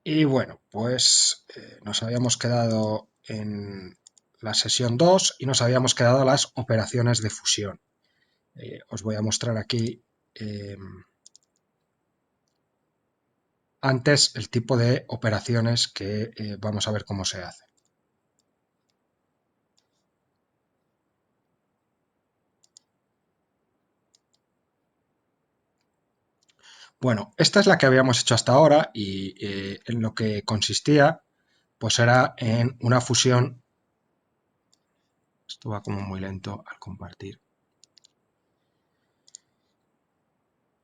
Y bueno, pues nos habíamos quedado en la sesión 2 y nos habíamos quedado las operaciones de fusión. Os voy a mostrar aquí eh, antes el tipo de operaciones que vamos a ver cómo se hace. Bueno, esta es la que habíamos hecho hasta ahora y en lo que consistía pues era en una fusión. Esto va como muy lento al compartir.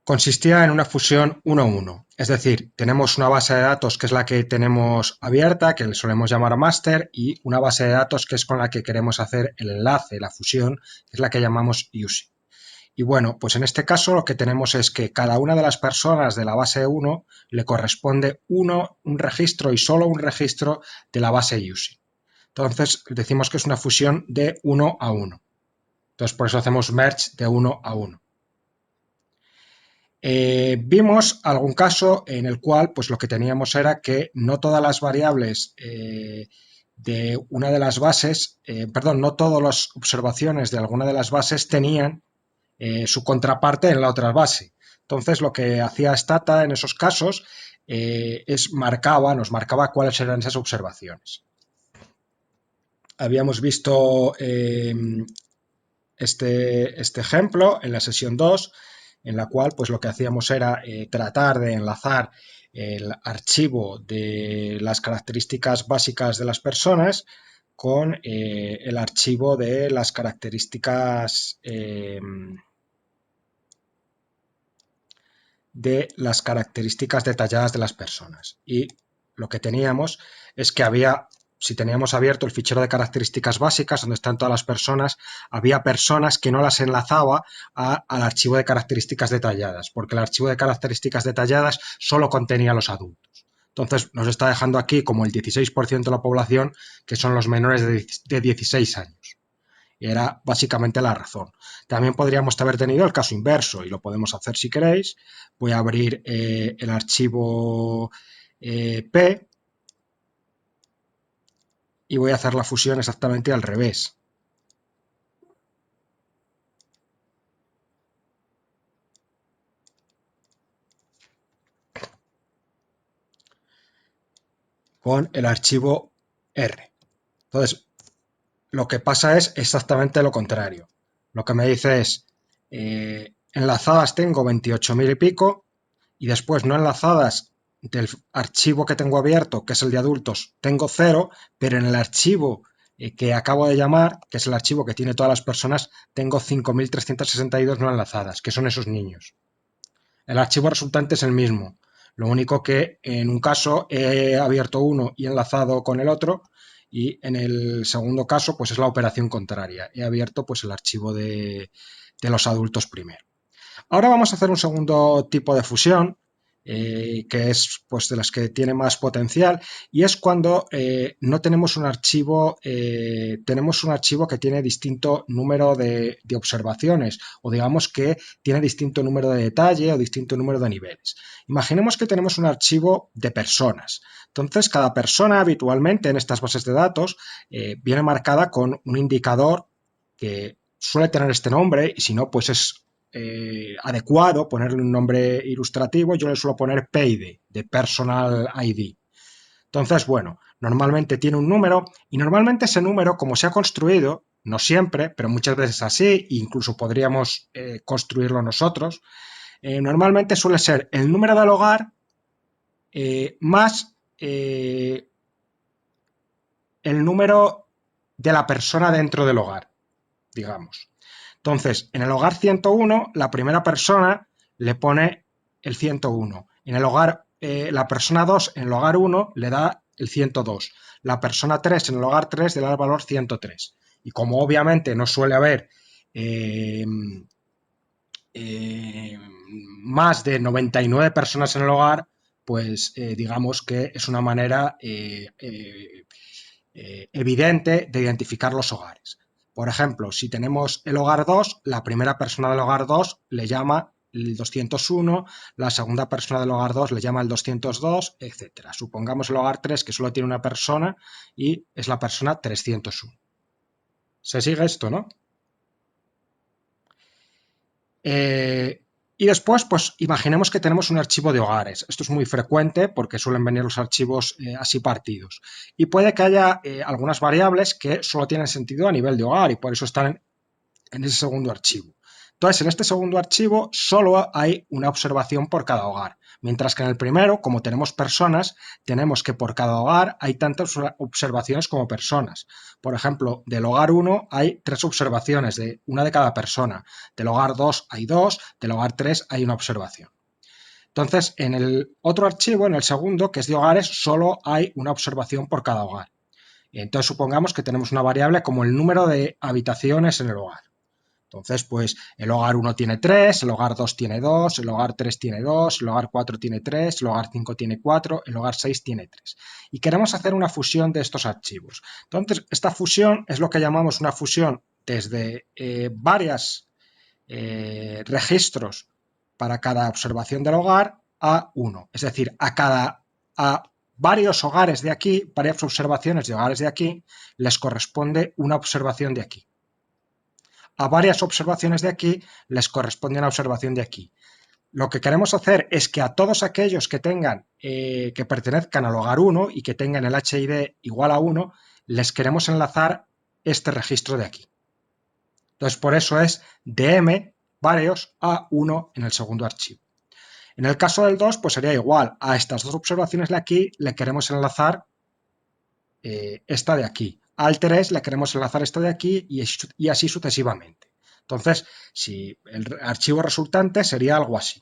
Consistía en una fusión 1-1, es decir, tenemos una base de datos que es la que tenemos abierta, que le solemos llamar master, y una base de datos que es con la que queremos hacer el enlace, la fusión, que es la que llamamos USE. Y bueno, pues en este caso lo que tenemos es que cada una de las personas de la base 1 le corresponde un registro y solo un registro de la base USE. Entonces decimos que es una fusión de 1-1. Entonces por eso hacemos merge de 1-1. Vimos algún caso en el cual pues lo que teníamos era que no todas las variables de una de las bases, perdón, no todas las observaciones de alguna de las bases tenían su contraparte en la otra base. Entonces lo que hacía Stata en esos casos nos marcaba cuáles eran esas observaciones. Habíamos visto este ejemplo en la sesión 2, en la cual pues lo que hacíamos era tratar de enlazar el archivo de las características básicas de las personas con el archivo de las características detalladas de las personas. Y lo que teníamos es que si teníamos abierto el fichero de características básicas, donde están todas las personas, había personas que no las enlazaba al archivo de características detalladas, porque el archivo de características detalladas solo contenía a los adultos. Entonces nos está dejando aquí como el 16% de la población que son los menores de 16 años. Y era básicamente la razón. También podríamos haber tenido el caso inverso y lo podemos hacer si queréis. Voy a abrir el archivo P y voy a hacer la fusión exactamente al revés. Con el archivo R. Entonces, lo que pasa es exactamente lo contrario. Lo que me dice es, enlazadas tengo 28.000 y pico, y después no enlazadas del archivo que tengo abierto, que es el de adultos, tengo 0, pero en el archivo que acabo de llamar, que es el archivo que tiene todas las personas, tengo 5.362 no enlazadas, que son esos niños. El archivo resultante es el mismo, lo único que en un caso he abierto uno y enlazado con el otro, y en el segundo caso pues es la operación contraria, he abierto pues el archivo de los adultos primero. Ahora vamos a hacer un segundo tipo de fusión, que es pues de las que tiene más potencial, y es cuando no tenemos tenemos un archivo que tiene distinto número de observaciones, o digamos que tiene distinto número de detalle o distinto número de niveles. Imaginemos que tenemos un archivo de personas. Entonces, cada persona habitualmente en estas bases de datos viene marcada con un indicador que suele tener este nombre, y si no, pues es adecuado ponerle un nombre ilustrativo. Yo le suelo poner PID, de Personal ID. Entonces, bueno, normalmente tiene un número, y normalmente ese número, como se ha construido, no siempre, pero muchas veces así, incluso podríamos construirlo nosotros, normalmente suele ser el número del hogar más el número de la persona dentro del hogar, digamos. Entonces, en el hogar 101, la primera persona le pone el 101. En el hogar, la persona 2 en el hogar 1 le da el 102. La persona 3 en el hogar 3 le da el valor 103. Y como obviamente no suele haber eh, más de 99 personas en el hogar, pues digamos que es una manera evidente de identificar los hogares. Por ejemplo, si tenemos el hogar 2, la primera persona del hogar 2 le llama el 201, la segunda persona del hogar 2 le llama el 202, etc. Supongamos el hogar 3 que solo tiene una persona y es la persona 301. ¿Se sigue esto, no? Y después, pues imaginemos que tenemos un archivo de hogares. Esto es muy frecuente porque suelen venir los archivos así partidos. Y puede que haya algunas variables que solo tienen sentido a nivel de hogar y por eso están en ese segundo archivo. Entonces, en este segundo archivo solo hay una observación por cada hogar, mientras que en el primero, como tenemos personas, tenemos que por cada hogar hay tantas observaciones como personas. Por ejemplo, del hogar 1 hay 3 observaciones, de una de cada persona. Del hogar 2 hay 2, del hogar 3 hay una observación. Entonces, en el otro archivo, en el segundo, que es de hogares, solo hay una observación por cada hogar. Entonces, supongamos que tenemos una variable como el número de habitaciones en el hogar. Entonces, pues el hogar 1 tiene 3, el hogar 2 tiene 2, el hogar 3 tiene 2, el hogar 4 tiene 3, el hogar 5 tiene 4, el hogar 6 tiene 3. Y queremos hacer una fusión de estos archivos. Entonces, esta fusión es lo que llamamos una fusión desde varios registros para cada observación del hogar a 1. Es decir, a varios hogares de aquí, varias observaciones de hogares de aquí, les corresponde una observación de aquí. A varias observaciones de aquí les corresponde una observación de aquí. Lo que queremos hacer es que a todos aquellos que tengan, que pertenezcan al hogar 1 y que tengan el HID igual a 1, les queremos enlazar este registro de aquí. Entonces, por eso es dm varios a 1 en el segundo archivo. En el caso del 2, pues sería igual. A estas dos observaciones de aquí le queremos enlazar esta de aquí. Al 3 le queremos enlazar esta de aquí y así sucesivamente. Entonces, si el archivo resultante sería algo así.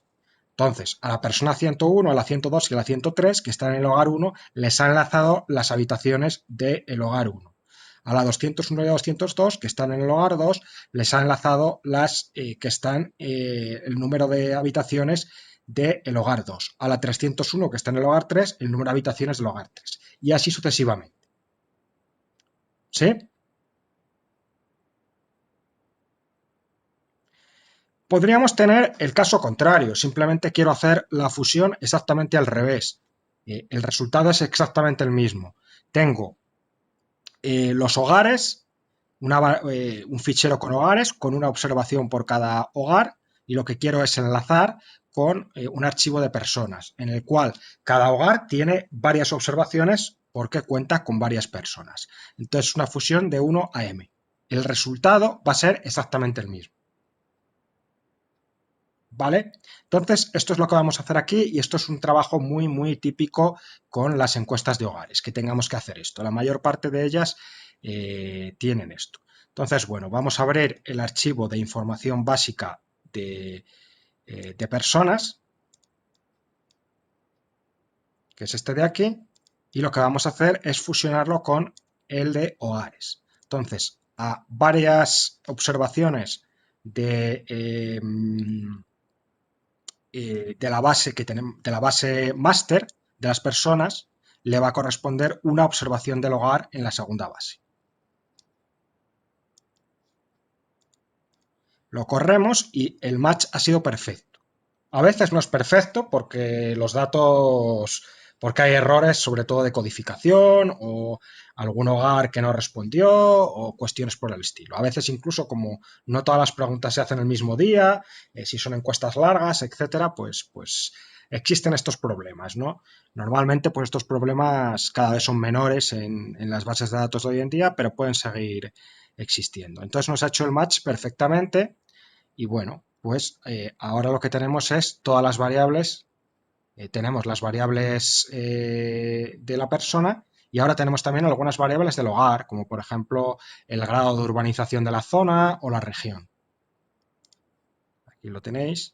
Entonces, a la persona 101, a la 102 y a la 103 que están en el hogar 1, les ha enlazado las habitaciones del hogar 1. A la 201 y a 202, que están en el hogar 2, les ha enlazado las que están el número de habitaciones del hogar 2. A la 301, que está en el hogar 3, el número de habitaciones del hogar 3. Y así sucesivamente. ¿Sí? Podríamos tener el caso contrario, simplemente quiero hacer la fusión exactamente al revés. El resultado es exactamente el mismo. Tengo los hogares, un fichero con hogares, con una observación por cada hogar, y lo que quiero es enlazar con un archivo de personas, en el cual cada hogar tiene varias observaciones porque cuenta con varias personas. Entonces, una fusión de 1 a m. El resultado va a ser exactamente el mismo. ¿Vale? Entonces, esto es lo que vamos a hacer aquí y esto es un trabajo muy, muy típico con las encuestas de hogares, que tengamos que hacer esto. La mayor parte de ellas tienen esto. Entonces, bueno, vamos a abrir el archivo de información básica de personas, que es este de aquí, y lo que vamos a hacer es fusionarlo con el de hogares. Entonces, a varias observaciones de la base que tenemos, de la base máster de las personas, le va a corresponder una observación del hogar en la segunda base. Lo corremos y el match ha sido perfecto. A veces no es perfecto porque los datos, porque hay errores sobre todo de codificación o algún hogar que no respondió o cuestiones por el estilo. A veces incluso como no todas las preguntas se hacen el mismo día, si son encuestas largas, etcétera, pues existen estos problemas, ¿no? Normalmente pues estos problemas cada vez son menores en las bases de datos de hoy en día, pero pueden seguir existiendo. Entonces nos ha hecho el match perfectamente y bueno, pues ahora lo que tenemos es todas las variables, tenemos las variables de la persona y ahora tenemos también algunas variables del hogar, como por ejemplo el grado de urbanización de la zona o la región. Aquí lo tenéis.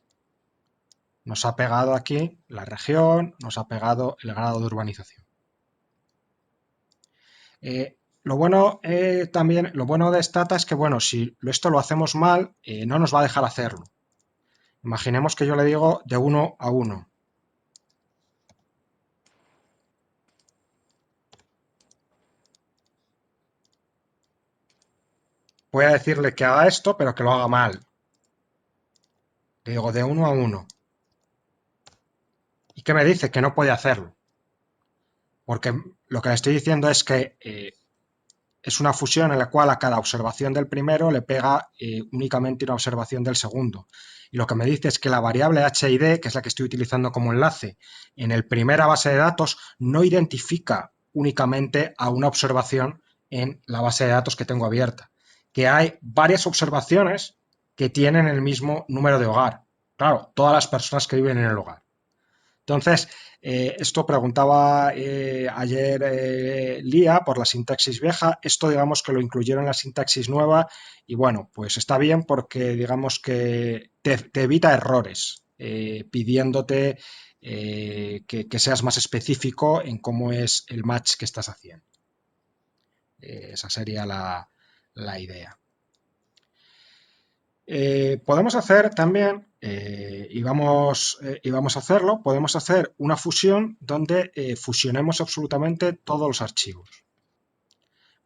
Nos ha pegado aquí la región, nos ha pegado el grado de urbanización. Lo bueno también, lo bueno de Stata es que, bueno, si esto lo hacemos mal, no nos va a dejar hacerlo. Imaginemos que yo le digo de 1 a 1. Voy a decirle que haga esto, pero que lo haga mal. Le digo de 1 a 1. ¿Y qué me dice? Que no puede hacerlo. Porque lo que le estoy diciendo es que es una fusión en la cual a cada observación del primero le pega únicamente una observación del segundo. Y lo que me dice es que la variable HID, que es la que estoy utilizando como enlace, en el primera base de datos no identifica únicamente a una observación en la base de datos que tengo abierta, que hay varias observaciones que tienen el mismo número de hogar. Claro, todas las personas que viven en el hogar. Entonces, esto preguntaba ayer Lía por la sintaxis vieja. Esto digamos que lo incluyeron en la sintaxis nueva y bueno, pues está bien porque digamos que te evita errores pidiéndote que seas más específico en cómo es el match que estás haciendo. Esa sería la idea. Podemos hacer también, y vamos a hacerlo, podemos hacer una fusión donde fusionemos absolutamente todos los archivos.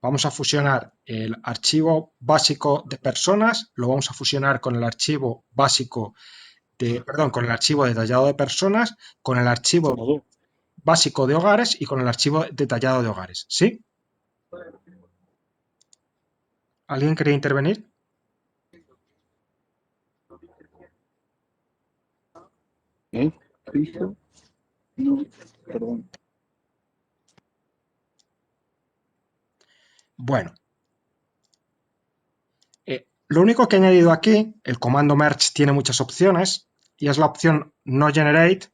Vamos a fusionar el archivo básico de personas, lo vamos a fusionar con el archivo básico con el archivo detallado de personas, con el archivo básico de hogares y con el archivo detallado de hogares. ¿Sí? ¿Alguien quería intervenir? ¿Eh? ¿Fijo? No, perdón. Bueno, lo único que he añadido aquí, el comando merge tiene muchas opciones y es la opción no generate,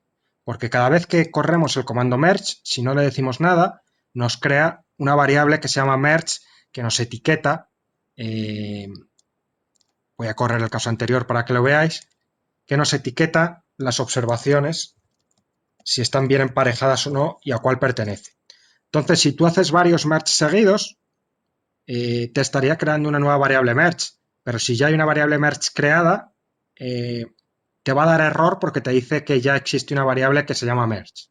porque cada vez que corremos el comando merge, si no le decimos nada, nos crea una variable que se llama merge que nos etiqueta. Voy a correr el caso anterior para que lo veáis, que nos etiqueta las observaciones, si están bien emparejadas o no y a cuál pertenece. Entonces, si tú haces varios merge seguidos, te estaría creando una nueva variable merge, pero si ya hay una variable merge creada, te va a dar error porque te dice que ya existe una variable que se llama merge.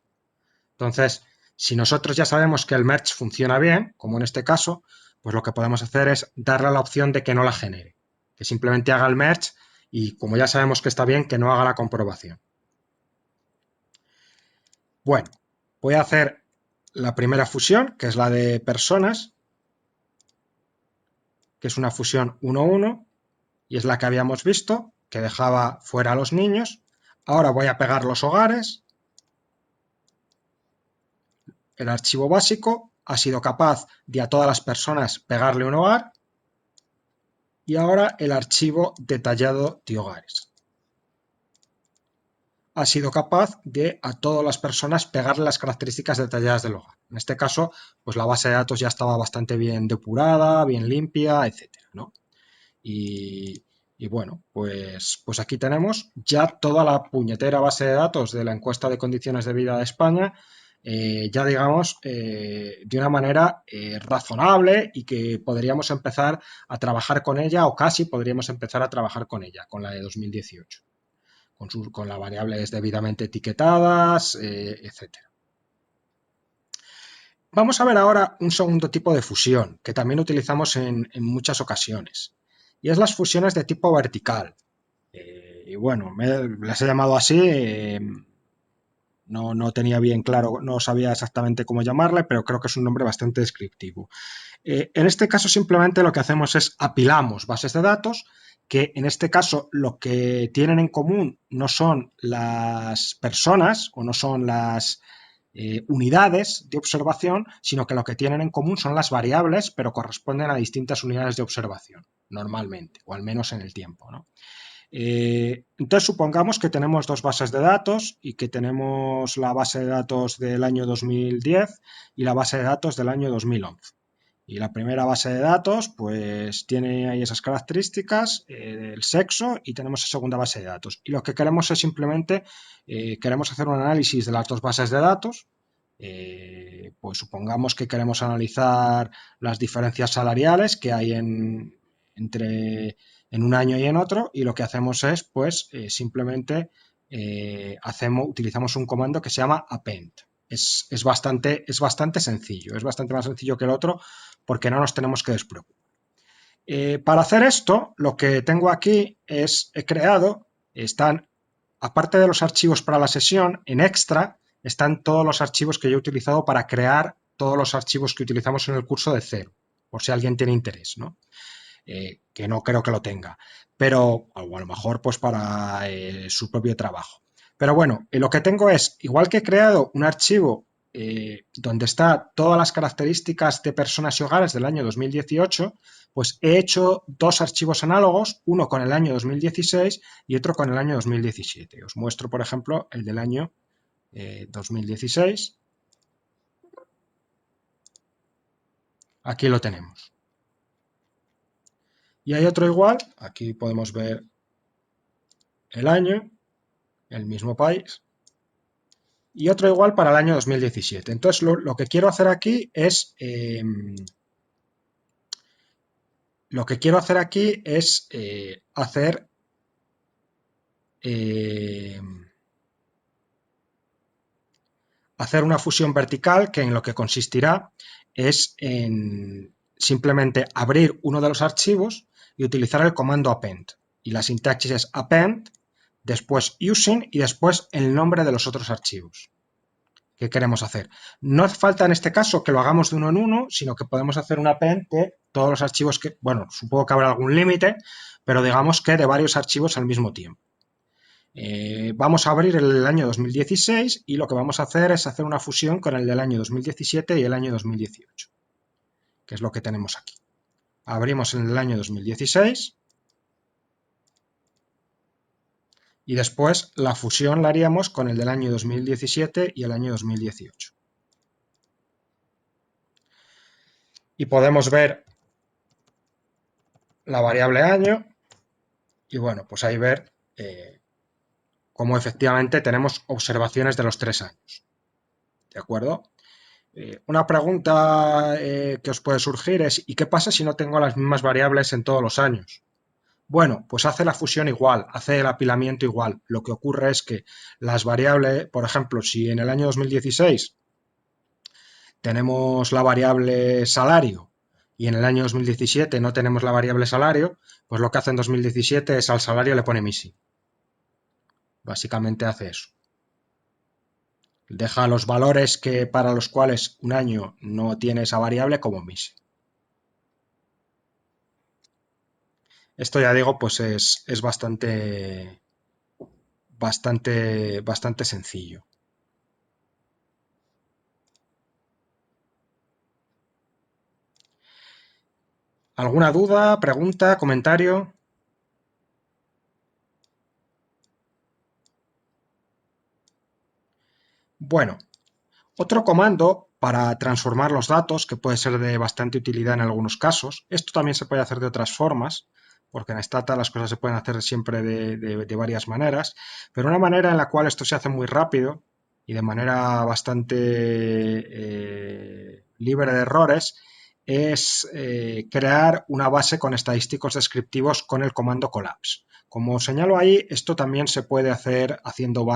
Entonces, si nosotros ya sabemos que el merge funciona bien, como en este caso, pues lo que podemos hacer es darle la opción de que no la genere, que simplemente haga el merge y como ya sabemos que está bien, que no haga la comprobación. Bueno, voy a hacer la primera fusión, que es la de personas, que es una fusión 1-1, y es la que habíamos visto, que dejaba fuera a los niños. Ahora voy a pegar los hogares. El archivo básico ha sido capaz de a todas las personas pegarle un hogar. Y ahora el archivo detallado de hogares ha sido capaz de a todas las personas pegarle las características detalladas del hogar. En este caso, pues la base de datos ya estaba bastante bien depurada, bien limpia, etcétera, ¿no? Y bueno, pues aquí tenemos ya toda la puñetera base de datos de la encuesta de condiciones de vida de España, ya digamos, de una manera razonable y que podríamos empezar a trabajar con ella o casi podríamos empezar a trabajar con ella, con la de 2018, con las variables debidamente etiquetadas, etcétera. Vamos a ver ahora un segundo tipo de fusión que también utilizamos en muchas ocasiones y es las fusiones de tipo vertical. Y bueno, las he llamado así, no tenía bien claro, no sabía exactamente cómo llamarle, pero creo que es un nombre bastante descriptivo. En este caso simplemente lo que hacemos es apilamos bases de datos que en este caso lo que tienen en común no son las personas o no son las unidades de observación, sino que lo que tienen en común son las variables, pero corresponden a distintas unidades de observación, normalmente, o al menos en el tiempo, ¿no? Entonces supongamos que tenemos dos bases de datos y que tenemos la base de datos del año 2010 y la base de datos del año 2011. Y la primera base de datos pues tiene ahí esas características, el sexo, y tenemos la segunda base de datos. Y lo que queremos es simplemente, queremos hacer un análisis de las dos bases de datos. Pues supongamos que queremos analizar las diferencias salariales que hay entre en un año y en otro, y lo que hacemos es pues simplemente utilizamos un comando que se llama append. Es bastante sencillo, es bastante más sencillo que el otro porque no nos tenemos que despreocupar. Para hacer esto, lo que tengo aquí es, he creado están, aparte de los archivos para la sesión, en extra están todos los archivos que yo he utilizado para crear todos los archivos que utilizamos en el curso de cero, por si alguien tiene interés, ¿no? Que no creo que lo tenga, pero o a lo mejor pues para su propio trabajo. Pero bueno, lo que tengo es, igual que he creado un archivo donde está todas las características de personas y hogares del año 2018, pues he hecho dos archivos análogos, uno con el año 2016 y otro con el año 2017. Os muestro, por ejemplo, el del año 2016. Aquí lo tenemos. Y hay otro igual, aquí podemos ver el año, el mismo país, y otro igual para el año 2017. Entonces, lo que quiero hacer aquí es hacer hacer una fusión vertical, que en lo que consistirá es en simplemente abrir uno de los archivos y utilizar el comando append. Y la sintaxis es append, después using y después el nombre de los otros archivos que queremos hacer. No hace falta en este caso que lo hagamos de uno en uno, sino que podemos hacer un append de todos los archivos que, bueno, supongo que habrá algún límite, pero digamos que de varios archivos al mismo tiempo. Vamos a abrir el año 2016 y lo que vamos a hacer es hacer una fusión con el del año 2017 y el año 2018, que es lo que tenemos aquí. Abrimos en el año 2016 y después la fusión la haríamos con el del año 2017 y el año 2018. Y podemos ver la variable año y bueno, pues ahí ver cómo efectivamente tenemos observaciones de los 3 años. ¿De acuerdo? Una pregunta que os puede surgir es ¿y qué pasa si no tengo las mismas variables en todos los años? Bueno, pues hace la fusión igual, hace el apilamiento igual. Lo que ocurre es que las variables, por ejemplo, si en el año 2016 tenemos la variable salario y en el año 2017 no tenemos la variable salario, pues lo que hace en 2017 es al salario le pone missing. Básicamente hace eso. Deja los valores que para los cuales un año no tiene esa variable como missing. Esto ya digo, pues es bastante sencillo. ¿Alguna duda, pregunta, comentario? Bueno, otro comando para transformar los datos, que puede ser de bastante utilidad en algunos casos, esto también se puede hacer de otras formas, porque en Stata las cosas se pueden hacer siempre de varias maneras, pero una manera en la cual esto se hace muy rápido y de manera bastante libre de errores es crear una base con estadísticos descriptivos con el comando collapse. Como señalo ahí, esto también se puede hacer haciendo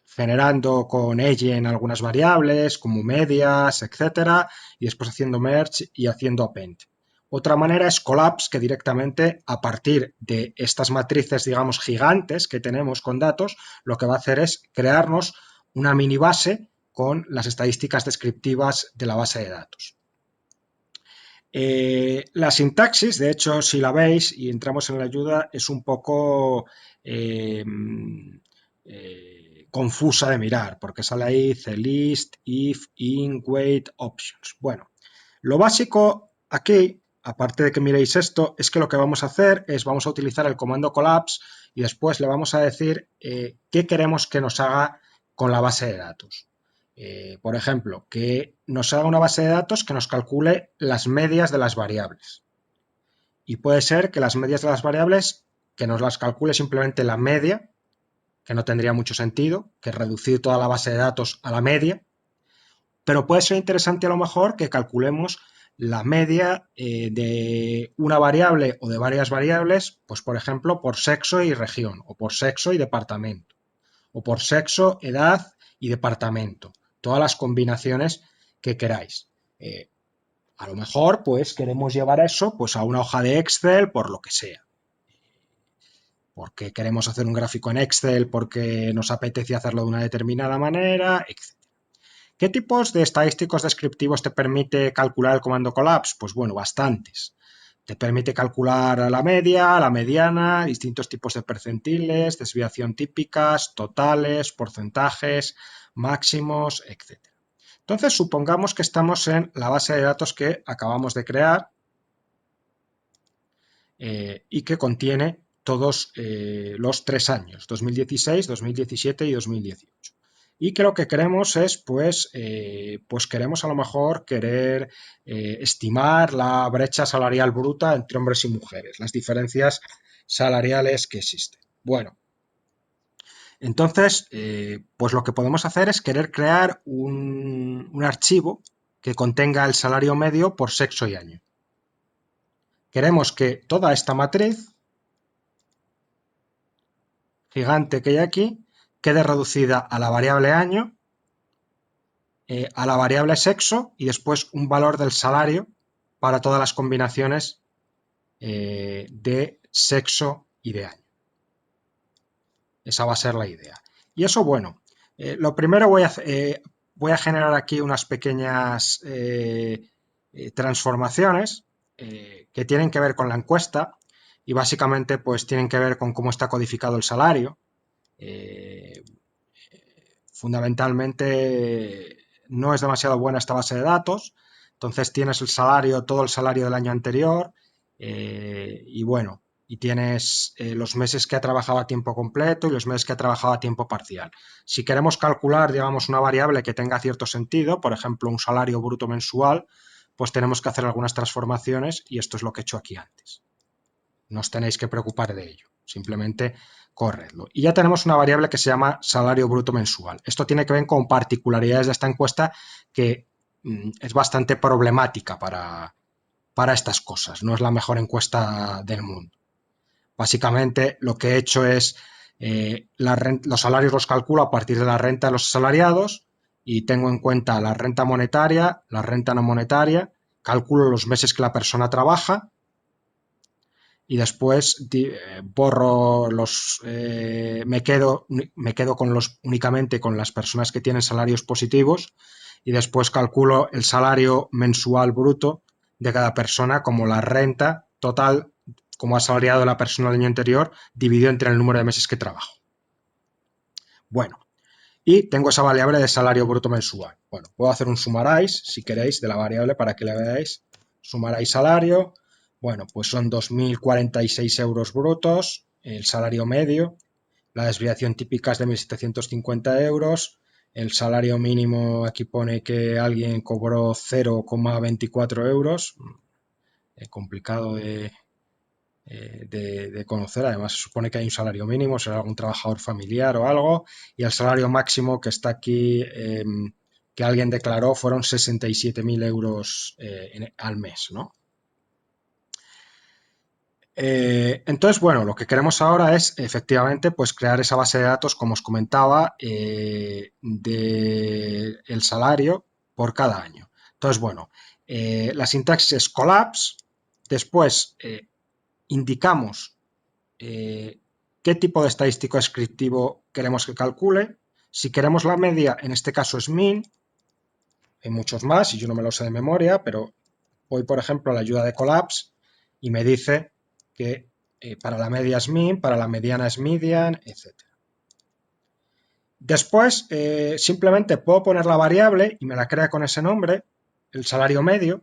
generando con en algunas variables como medias, etcétera, y después haciendo merge y haciendo append. Otra manera es collapse, que directamente a partir de estas matrices, digamos, gigantes que tenemos con datos, lo que va a hacer es crearnos una mini base con las estadísticas descriptivas de la base de datos. La sintaxis, de hecho, si la veis y entramos en la ayuda, es un poco confusa de mirar, porque sale ahí list, if, in, wait, options. Bueno, lo básico aquí, aparte de que miréis esto, es que lo que vamos a hacer es vamos a utilizar el comando collapse y después le vamos a decir qué queremos que nos haga con la base de datos. Por ejemplo, que nos haga una base de datos que nos calcule las medias de las variables. Y puede ser que las medias de las variables, que nos las calcule simplemente la media, que no tendría mucho sentido, que es reducir toda la base de datos a la media, pero puede ser interesante a lo mejor que calculemos la media de una variable o de varias variables, pues por ejemplo por sexo y región, o por sexo y departamento, o por sexo, edad y departamento, todas las combinaciones que queráis. A lo mejor pues queremos llevar eso pues a una hoja de Excel por lo que sea. porque queremos hacer un gráfico en Excel, porque nos apetece hacerlo de una determinada manera, etc. ¿Qué tipos de estadísticos descriptivos te permite calcular el comando collapse? Pues bueno, bastantes. Te permite calcular la media, la mediana, distintos tipos de percentiles, desviación típicas, totales, porcentajes, máximos, etc. Entonces, supongamos que estamos en la base de datos que acabamos de crear y que contiene todos los 3 años, 2016, 2017 y 2018. Y que lo que queremos es, pues queremos a lo mejor estimar la brecha salarial bruta entre hombres y mujeres, las diferencias salariales que existen. Bueno, entonces, pues lo que podemos hacer es querer crear un archivo que contenga el salario medio por sexo y año. Queremos que toda esta matriz gigante que hay aquí quede reducida a la variable año, a la variable sexo y después un valor del salario para todas las combinaciones de sexo y de año. Esa va a ser la idea. Y eso, bueno, lo primero voy a generar aquí unas pequeñas transformaciones que tienen que ver con la encuesta y básicamente pues tienen que ver con cómo está codificado el salario. Fundamentalmente no es demasiado buena esta base de datos, entonces tienes el salario, todo el salario del año anterior y bueno, y tienes los meses que ha trabajado a tiempo completo y los meses que ha trabajado a tiempo parcial. Si queremos calcular, digamos, una variable que tenga cierto sentido, por ejemplo, un salario bruto mensual, pues tenemos que hacer algunas transformaciones y esto es lo que he hecho aquí antes. No os tenéis que preocupar de ello, simplemente corredlo. Y ya tenemos una variable que se llama salario bruto mensual. Esto tiene que ver con particularidades de esta encuesta que es bastante problemática para estas cosas. No es la mejor encuesta del mundo. Básicamente lo que he hecho es los salarios los calculo a partir de la renta de los asalariados y tengo en cuenta la renta monetaria, la renta no monetaria, calculo los meses que la persona trabaja y después borro me quedo únicamente con las personas que tienen salarios positivos y después calculo el salario mensual bruto de cada persona como la renta total como asalariado la persona del año anterior dividido entre el número de meses que trabajo. Bueno, y tengo esa variable de salario bruto mensual. Bueno, puedo hacer un sumaráis si queréis de la variable para que le veáis. Sumaráis salario. Bueno, pues son 2.046 euros brutos, el salario medio, la desviación típica es de 1.750 euros, el salario mínimo aquí pone que alguien cobró 0,24 euros, complicado de conocer, además se supone que hay un salario mínimo, será algún trabajador familiar o algo, y el salario máximo que está aquí, que alguien declaró, fueron 67.000 euros al mes, ¿no? Entonces, bueno, lo que queremos ahora es efectivamente pues crear esa base de datos, como os comentaba, del salario por cada año. Entonces, bueno, la sintaxis es collapse, después indicamos qué tipo de estadístico descriptivo queremos que calcule. Si queremos la media, en este caso es min, hay muchos más y yo no me lo sé de memoria, pero voy, por ejemplo, a la ayuda de collapse y me dice que para la media es min, para la mediana es median, etc. Después, simplemente puedo poner la variable y me la crea con ese nombre, el salario medio.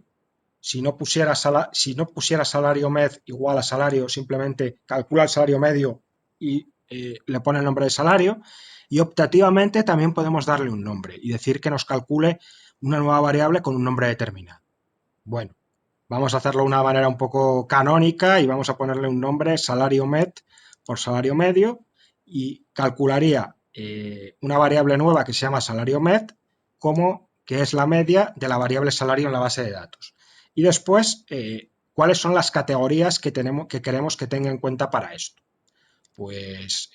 Si no pusiera salario med igual a salario, simplemente calcula el salario medio y le pone el nombre de salario. Y optativamente también podemos darle un nombre y decir que nos calcule una nueva variable con un nombre determinado. Bueno, vamos a hacerlo de una manera un poco canónica y vamos a ponerle un nombre salario med por salario medio y calcularía una variable nueva que se llama salario med como que es la media de la variable salario en la base de datos. Y después, ¿cuáles son las categorías que queremos que tenga en cuenta para esto? Pues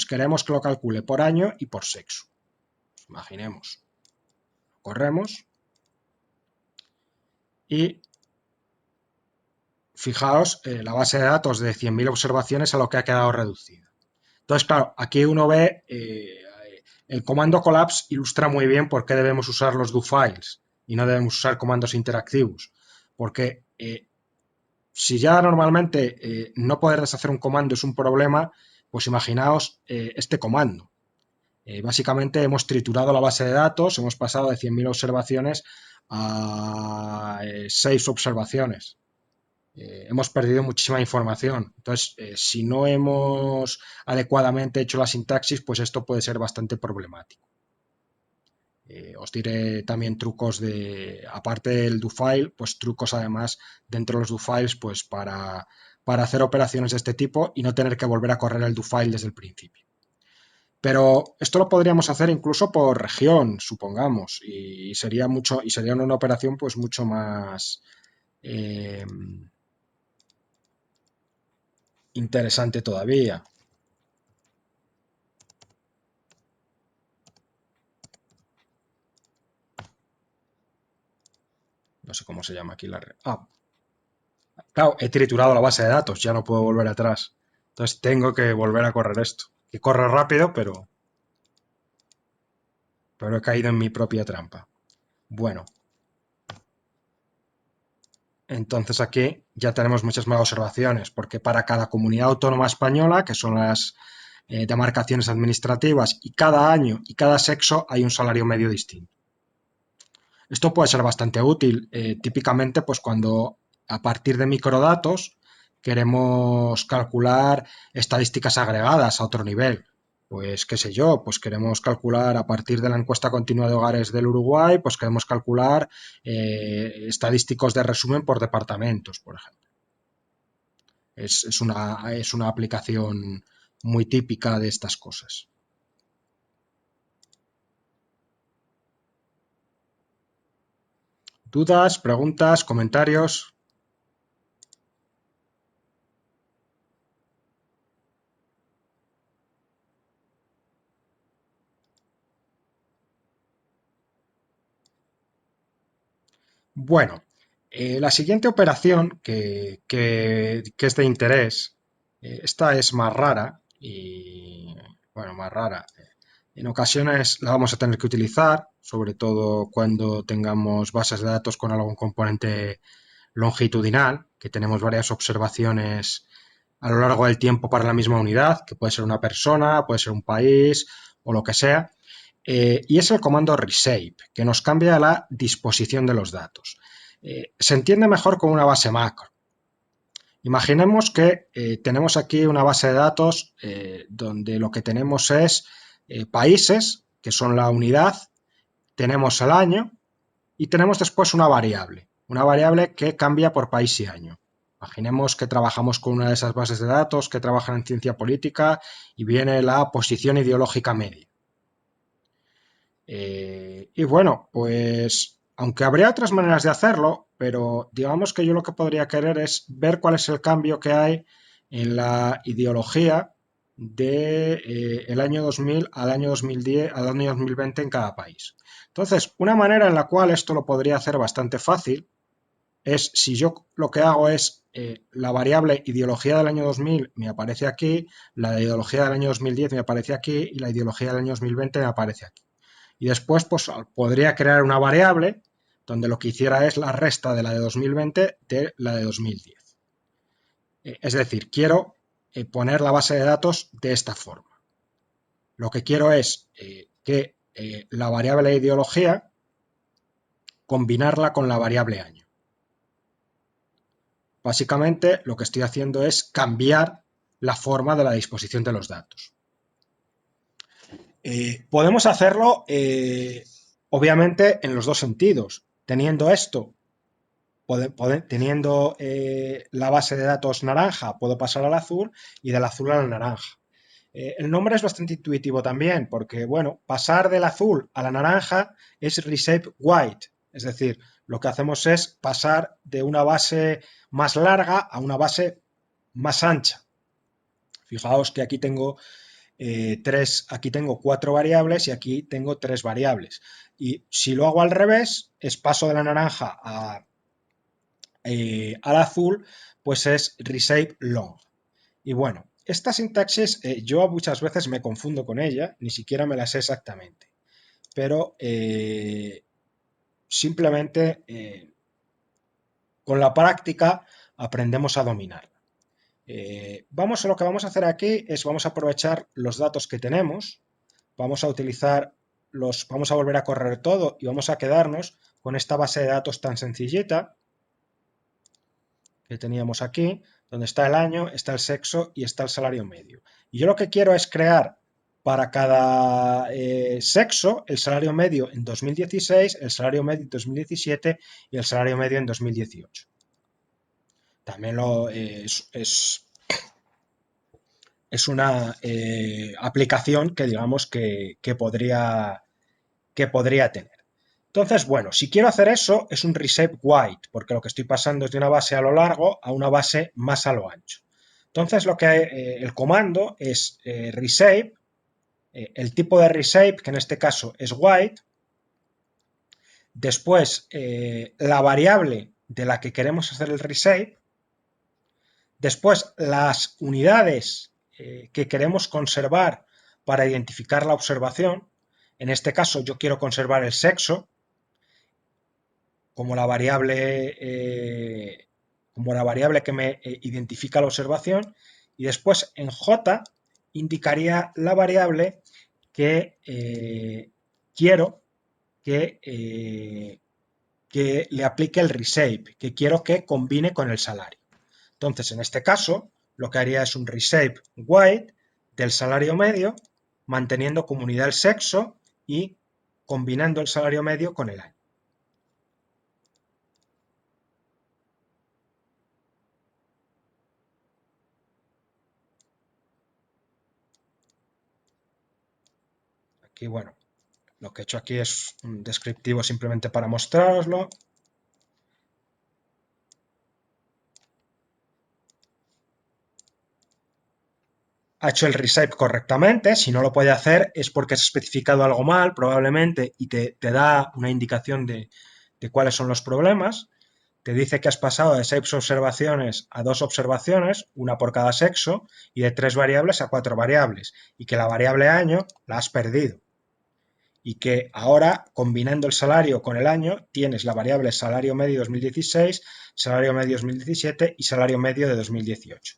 queremos que lo calcule por año y por sexo. Imaginemos. Corremos. Y fijaos la base de datos de 100.000 observaciones a lo que ha quedado reducida. Entonces, claro, aquí uno ve el comando collapse ilustra muy bien por qué debemos usar los do files y no debemos usar comandos interactivos. Porque si ya normalmente no poder deshacer un comando es un problema, pues imaginaos este comando. Básicamente hemos triturado la base de datos, hemos pasado de 100.000 observaciones a 6 observaciones. Hemos perdido muchísima información. Entonces, si no hemos adecuadamente hecho la sintaxis, pues esto puede ser bastante problemático. Os diré también trucos aparte del do file, pues trucos además dentro de los do files, pues para hacer operaciones de este tipo y no tener que volver a correr el do file desde el principio. Pero esto lo podríamos hacer incluso por región, supongamos, y sería una operación pues mucho más interesante todavía. No sé cómo se llama aquí la red. Claro, he triturado la base de datos, ya no puedo volver atrás. Entonces tengo que volver a correr esto. Que corre rápido, pero he caído en mi propia trampa. Bueno, entonces aquí ya tenemos muchas más observaciones, porque para cada comunidad autónoma española, que son las demarcaciones administrativas, y cada año y cada sexo hay un salario medio distinto. Esto puede ser bastante útil, típicamente pues cuando a partir de microdatos queremos calcular estadísticas agregadas a otro nivel. Pues qué sé yo, pues queremos calcular a partir de la encuesta continua de hogares del Uruguay, pues queremos calcular estadísticos de resumen por departamentos, por ejemplo. Es una aplicación muy típica de estas cosas. ¿Dudas, preguntas, comentarios? Bueno, la siguiente operación que es de interés, esta es más rara y, bueno, más rara. En ocasiones la vamos a tener que utilizar, sobre todo cuando tengamos bases de datos con algún componente longitudinal, que tenemos varias observaciones a lo largo del tiempo para la misma unidad, que puede ser una persona, puede ser un país o lo que sea. Y es el comando reshape, que nos cambia la disposición de los datos. Se entiende mejor con una base macro. Imaginemos que tenemos aquí una base de datos donde lo que tenemos es países, que son la unidad, tenemos el año y tenemos después una variable que cambia por país y año. Imaginemos que trabajamos con una de esas bases de datos que trabajan en ciencia política y viene la posición ideológica media. Y bueno, pues aunque habría otras maneras de hacerlo, pero digamos que yo lo que podría querer es ver cuál es el cambio que hay en la ideología de el año 2000 al año 2010 al año 2020 en cada país. Entonces, una manera en la cual esto lo podría hacer bastante fácil es si yo lo que hago es la variable ideología del año 2000 me aparece aquí, la ideología del año 2010 me aparece aquí y la ideología del año 2020 me aparece aquí. Y después pues podría crear una variable donde lo que hiciera es la resta de la de 2020 de la de 2010. Es decir, quiero poner la base de datos de esta forma. Lo que quiero es que la variable ideología combinarla con la variable año. Básicamente lo que estoy haciendo es cambiar la forma de la disposición de los datos. Podemos hacerlo obviamente en los dos sentidos. Teniendo esto, teniendo la base de datos naranja, puedo pasar al azul y del azul al naranja. El nombre es bastante intuitivo también, porque, bueno, pasar del azul a la naranja es reshape white, es decir, lo que hacemos es pasar de una base más larga a una base más ancha. Fijaos que aquí tengo 4 variables y aquí tengo 3 variables. Y si lo hago al revés, es paso de la naranja al azul, pues es reshape long. Y bueno, esta sintaxis yo muchas veces me confundo con ella, ni siquiera me la sé exactamente, pero simplemente con la práctica aprendemos a dominar. Lo que vamos a hacer aquí es vamos a aprovechar los datos que tenemos, vamos a vamos a volver a correr todo y vamos a quedarnos con esta base de datos tan sencillita que teníamos aquí, donde está el año, está el sexo y está el salario medio. Y yo lo que quiero es crear para cada sexo el salario medio en 2016, el salario medio en 2017 y el salario medio en 2018. También es una aplicación que digamos que podría tener. Entonces, bueno, si quiero hacer eso, es un reshape wide, porque lo que estoy pasando es de una base a lo largo a una base más a lo ancho. Entonces, el comando es reshape, el tipo de reshape, que en este caso es wide, después la variable de la que queremos hacer el reshape, después las unidades que queremos conservar para identificar la observación. En este caso, yo quiero conservar el sexo como la variable que me identifica la observación, y después en J indicaría la variable que quiero que le aplique el reshape, que quiero que combine con el salario. Entonces, en este caso, lo que haría es un reshape wide del salario medio, manteniendo como unidad el sexo y combinando el salario medio con el año. Aquí, bueno, lo que he hecho aquí es un descriptivo simplemente para mostraroslo. Ha hecho el reshape correctamente. Si no lo puede hacer es porque has especificado algo mal, probablemente, y te da una indicación de cuáles son los problemas. Te dice que has pasado de 6 observaciones a 2 observaciones, una por cada sexo, y de 3 variables a 4 variables, y que la variable año la has perdido. Y que ahora, combinando el salario con el año, tienes la variable salario medio 2016, salario medio 2017 y salario medio de 2018.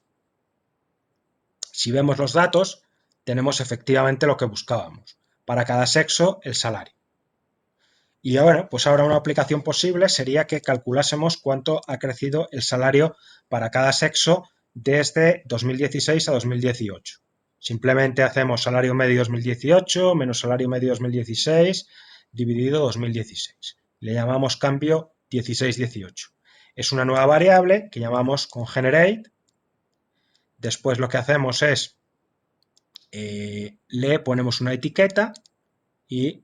Si vemos los datos, tenemos efectivamente lo que buscábamos. Para cada sexo, el salario. Y ahora, pues ahora una aplicación posible sería que calculásemos cuánto ha crecido el salario para cada sexo desde 2016 a 2018. Simplemente hacemos salario medio 2018 menos salario medio 2016 dividido 2016. Le llamamos cambio 16-18. Es una nueva variable que llamamos congenerate. Después lo que hacemos es le ponemos una etiqueta y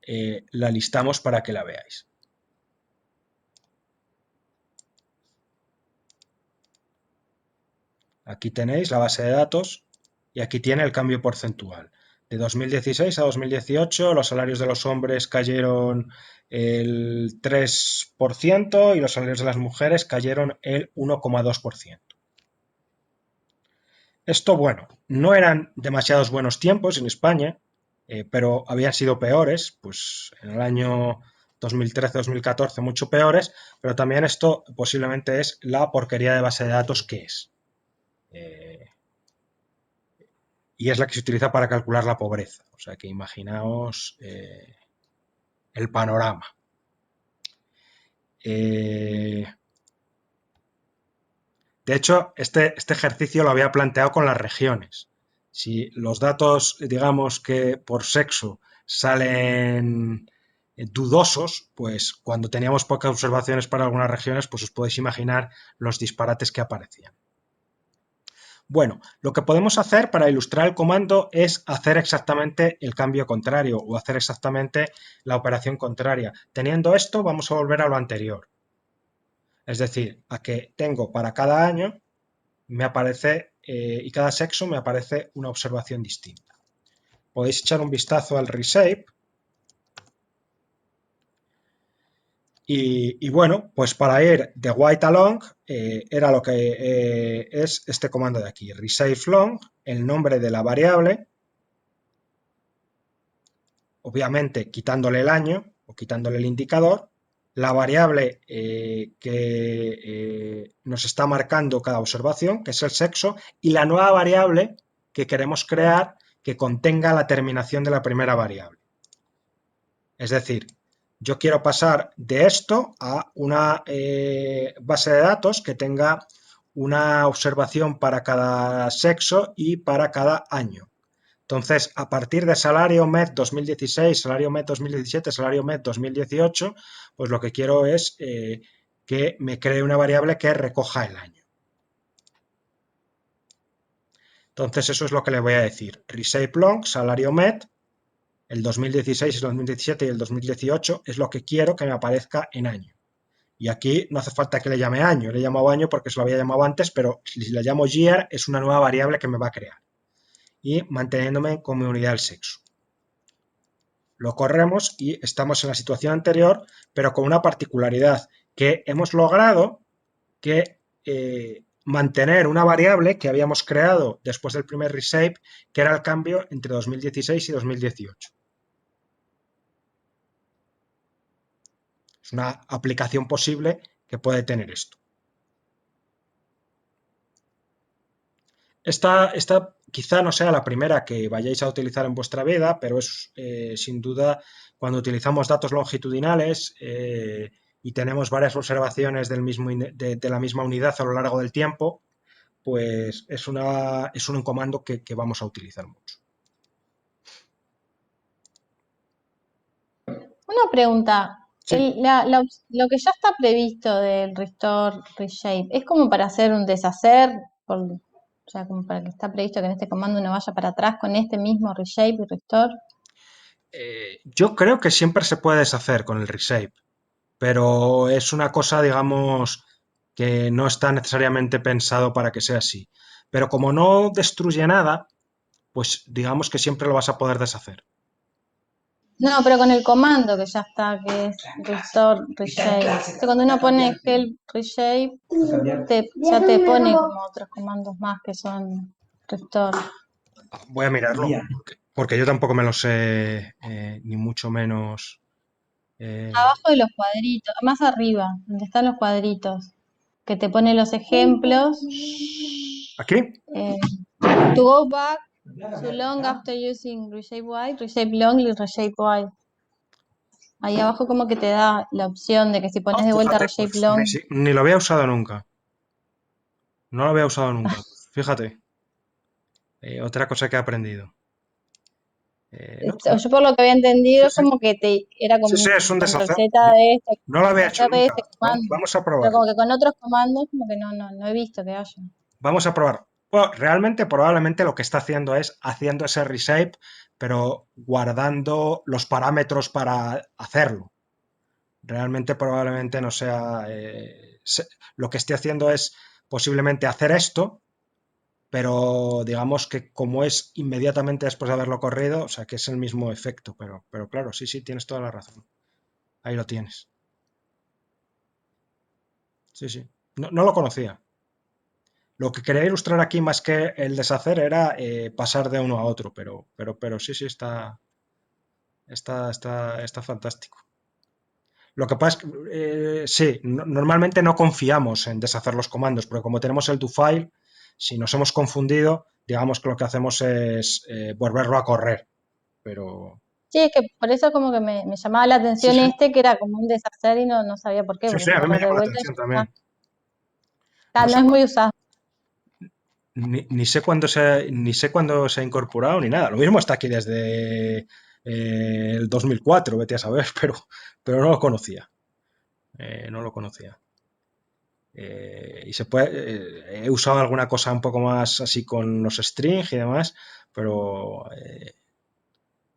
la listamos para que la veáis. Aquí tenéis la base de datos y aquí tiene el cambio porcentual. De 2016 a 2018 los salarios de los hombres cayeron el 3% y los salarios de las mujeres cayeron el 1,2%. Esto, bueno, no eran demasiados buenos tiempos en España, pero habían sido peores, pues en el año 2013-2014 mucho peores, pero también esto posiblemente es la porquería de base de datos que es. Y es la que se utiliza para calcular la pobreza. O sea que imaginaos el panorama. De hecho, este ejercicio lo había planteado con las regiones. Si los datos, digamos que por sexo, salen dudosos, pues cuando teníamos pocas observaciones para algunas regiones, pues os podéis imaginar los disparates que aparecían. Bueno, lo que podemos hacer para ilustrar el comando es hacer exactamente el cambio contrario o hacer exactamente la operación contraria. Teniendo esto, vamos a volver a lo anterior. Es decir, a que tengo para cada año me aparece y cada sexo me aparece una observación distinta. Podéis echar un vistazo al reshape. Y bueno, pues para ir de white a long era lo que es este comando de aquí, reshape long, el nombre de la variable, obviamente quitándole el año o quitándole el indicador, la variable que nos está marcando cada observación, que es el sexo, y la nueva variable que queremos crear que contenga la terminación de la primera variable. Es decir, yo quiero pasar de esto a una base de datos que tenga una observación para cada sexo y para cada año. Entonces, a partir de salario MED 2016, salario MED 2017, salario MED 2018, pues lo que quiero es que me cree una variable que recoja el año. Entonces, eso es lo que le voy a decir. Reshape long, salario MED, el 2016, el 2017 y el 2018 es lo que quiero que me aparezca en año. Y aquí no hace falta que le llame año, le he llamado año porque se lo había llamado antes, pero si le llamo year es una nueva variable que me va a crear. Y manteniéndome con mi unidad del sexo. Lo corremos y estamos en la situación anterior, pero con una particularidad, que hemos logrado que mantener una variable que habíamos creado después del primer reshape, que era el cambio entre 2016 y 2018. Es una aplicación posible que puede tener esto. Esta quizá no sea la primera que vayáis a utilizar en vuestra vida, pero es sin duda cuando utilizamos datos longitudinales y tenemos varias observaciones de la misma unidad a lo largo del tiempo, pues es un comando que vamos a utilizar mucho. Una pregunta. Sí. Lo que ya está previsto del restore, reshape, ¿es como para hacer un deshacer? O sea, como para que está previsto que en este comando uno vaya para atrás con este mismo reshape y restore. Yo creo que siempre se puede deshacer con el reshape, pero es una cosa, digamos, que no está necesariamente pensado para que sea así. Pero como no destruye nada, pues digamos que siempre lo vas a poder deshacer. No, pero con el comando que ya está, que es restore, reshape. Entonces, cuando uno pone help, reshape, ya te pone como otros comandos más que son restore. Voy a mirarlo, porque yo tampoco me lo sé, ni mucho menos. Abajo de los cuadritos, más arriba, donde están los cuadritos, que te pone los ejemplos. ¿Aquí? To go back to long after using reshape y, reshape long y reshape y. Ahí abajo como que te da la opción de que si pones de vuelta Fíjate, reshape pues long. ni lo había usado nunca. No lo había usado nunca. Fíjate, otra cosa que he aprendido. No, Yo por lo que había entendido sí, es sí. como que era Sí, como sí, un es un control deshacer. Z de este, No lo había hecho deshacer de nunca. este comando. Vamos a Pero probar. como que con otros comandos como que no he visto que haya. Vamos a probar. Bueno, realmente, probablemente lo que está haciendo es haciendo ese reshape, pero guardando los parámetros para hacerlo. Realmente, probablemente no sea. Lo que esté haciendo es posiblemente hacer esto, pero digamos que como es inmediatamente después de haberlo corrido, o sea que es el mismo efecto, pero claro, sí, sí, tienes toda la razón. Ahí lo tienes. Sí, sí. No lo conocía. Lo que quería ilustrar aquí más que el deshacer era pasar de uno a otro, pero sí, sí, está fantástico. Lo que pasa es que, sí, normalmente no confiamos en deshacer los comandos, porque como tenemos el do-file, si nos hemos confundido, digamos que lo que hacemos es volverlo a correr. Pero Sí, es que por eso como que me llamaba la sí, atención sí, que era como un deshacer y no sabía por qué, sí, porque sí, es a mí me correr de llama la vuelta y atención ya está. también. No No sé, es muy usado. ni sé cuándo se ha incorporado ni nada. Lo mismo está aquí desde el 2004, vete a saber, pero no lo conocía. No lo conocía. Y se puede, he usado alguna cosa un poco más así con los strings y demás, pero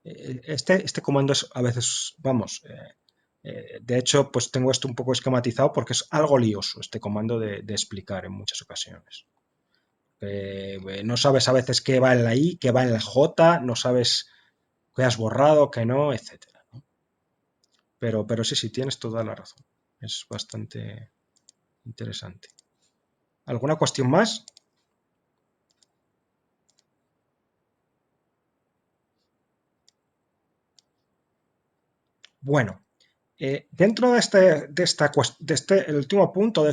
este comando es a veces, vamos, de hecho, pues tengo esto un poco esquematizado porque es algo lioso este comando de explicar en muchas ocasiones. No sabes a veces qué va en la I, qué va en la J, no sabes qué has borrado, qué no, etcétera, ¿no? Pero sí, sí, tienes toda la razón. Es bastante interesante. ¿Alguna cuestión más? Bueno, dentro de el último punto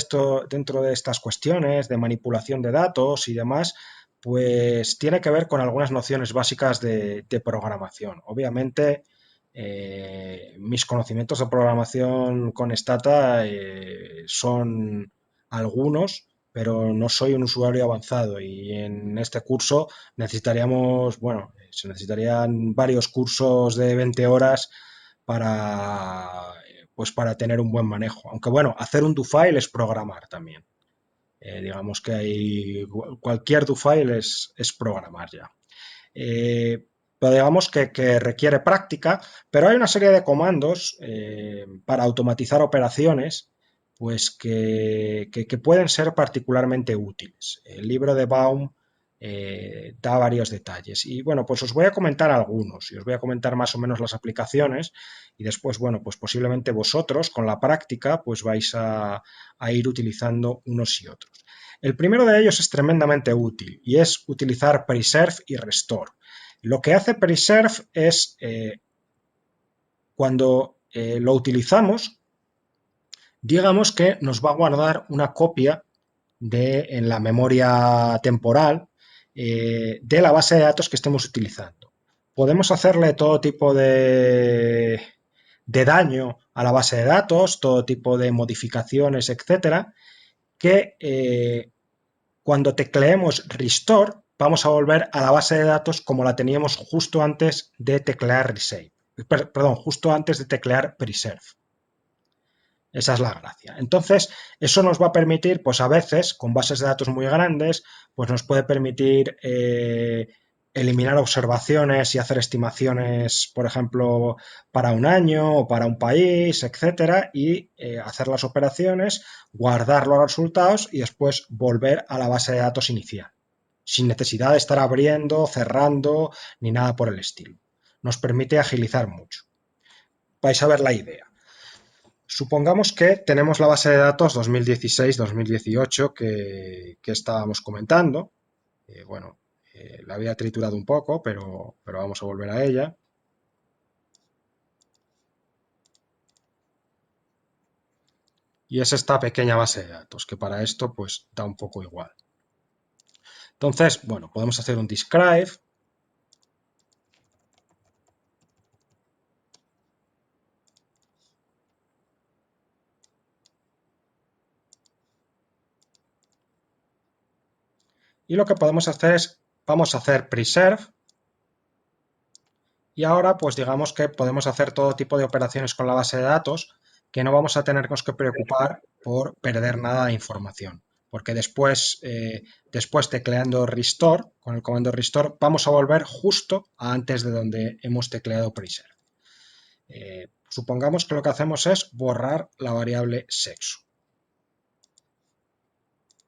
dentro de estas cuestiones de manipulación de datos y demás, pues tiene que ver con algunas nociones básicas de programación. Obviamente, mis conocimientos de programación con Stata son algunos, pero no soy un usuario avanzado y en este curso necesitaríamos, bueno, se necesitarían varios cursos de 20 horas para, pues para tener un buen manejo. Aunque bueno, hacer un do-file es programar también. Digamos que cualquier do-file es programar ya. Pero digamos que requiere práctica, pero hay una serie de comandos para automatizar operaciones pues que pueden ser particularmente útiles. El libro de Baum da varios detalles y bueno, pues os voy a comentar algunos y os voy a comentar más o menos las aplicaciones y después, bueno, pues posiblemente vosotros con la práctica pues vais a ir utilizando unos y otros. El primero de ellos es tremendamente útil y es utilizar preserve y restore. Lo que hace preserve es cuando lo utilizamos, digamos que nos va a guardar una copia en la memoria temporal de la base de datos que estemos utilizando. Podemos hacerle todo tipo de daño a la base de datos, todo tipo de modificaciones, etcétera, que cuando tecleemos restore vamos a volver a la base de datos como la teníamos justo antes de teclear resave. Perdón, justo antes de teclear preserve. Esa es la gracia. Entonces, eso nos va a permitir, pues a veces, con bases de datos muy grandes, pues nos puede permitir eliminar observaciones y hacer estimaciones, por ejemplo, para un año o para un país, etcétera, y hacer las operaciones, guardar los resultados y después volver a la base de datos inicial, sin necesidad de estar abriendo, cerrando, ni nada por el estilo. Nos permite agilizar mucho. Vais a ver la idea. Supongamos que tenemos la base de datos 2016-2018 que estábamos comentando. Bueno, la había triturado un poco, pero vamos a volver a ella. Y es esta pequeña base de datos, que para esto pues da un poco igual. Entonces, bueno, podemos hacer un describe. Y lo que podemos hacer es, vamos a hacer preserve. Y ahora, pues digamos que podemos hacer todo tipo de operaciones con la base de datos que no vamos a tenernos que preocupar por perder nada de información. Porque después tecleando restore, con el comando restore, vamos a volver justo a antes de donde hemos tecleado preserve. Supongamos que lo que hacemos es borrar la variable sexo.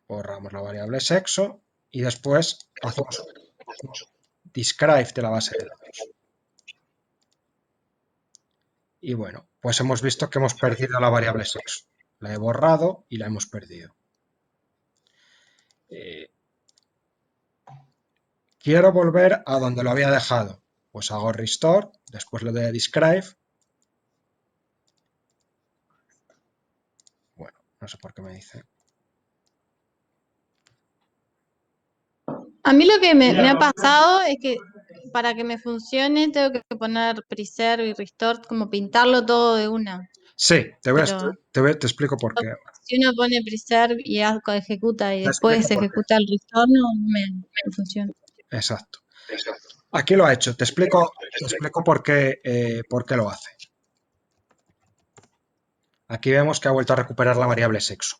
Borramos la variable sexo y después hacemos describe de la base de datos. Y bueno, pues hemos visto que hemos perdido la variable sexo. La he borrado y la hemos perdido. Quiero volver a donde lo había dejado. Pues hago restore, después lo de describe. Bueno, no sé por qué me dice. A mí lo que me ha pasado es que para que me funcione tengo que poner preserve y restore, como pintarlo todo de una. Sí, Pero te explico por qué. si uno pone preserve y ejecuta y Te después explico por qué. ejecuta el restore, no me funciona. Exacto. Aquí lo ha hecho. Te explico por qué lo hace. Aquí vemos que ha vuelto a recuperar la variable sexo.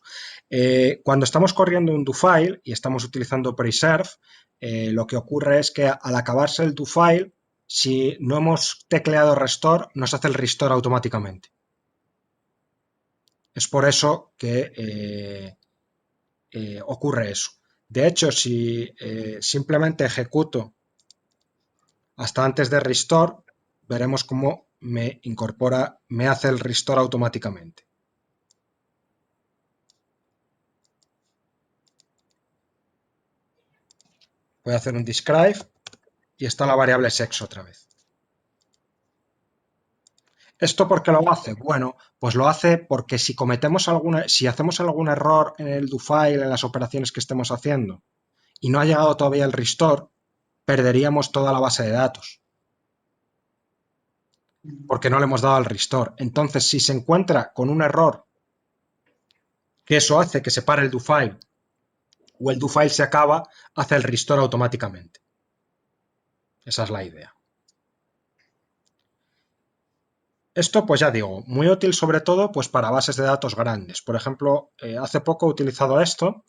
Cuando estamos corriendo un do-file y estamos utilizando preserve, lo que ocurre es que al acabarse el do-file, si no hemos tecleado restore, nos hace el restore automáticamente. Es por eso que ocurre eso. De hecho, si simplemente ejecuto hasta antes de restore, veremos cómo me hace el restore automáticamente. Voy a hacer un describe y está la variable sexo otra vez. ¿Esto por qué lo hace? Bueno, pues lo hace porque si hacemos algún error en el do file, en las operaciones que estemos haciendo, y no ha llegado todavía el restore, perderíamos toda la base de datos, porque no le hemos dado el restore. Entonces, si se encuentra con un error, que eso hace que se pare el do file, o el do file se acaba, hace el restore automáticamente. Esa es la idea. Esto, pues ya digo, muy útil sobre todo pues para bases de datos grandes. Por ejemplo, hace poco he utilizado esto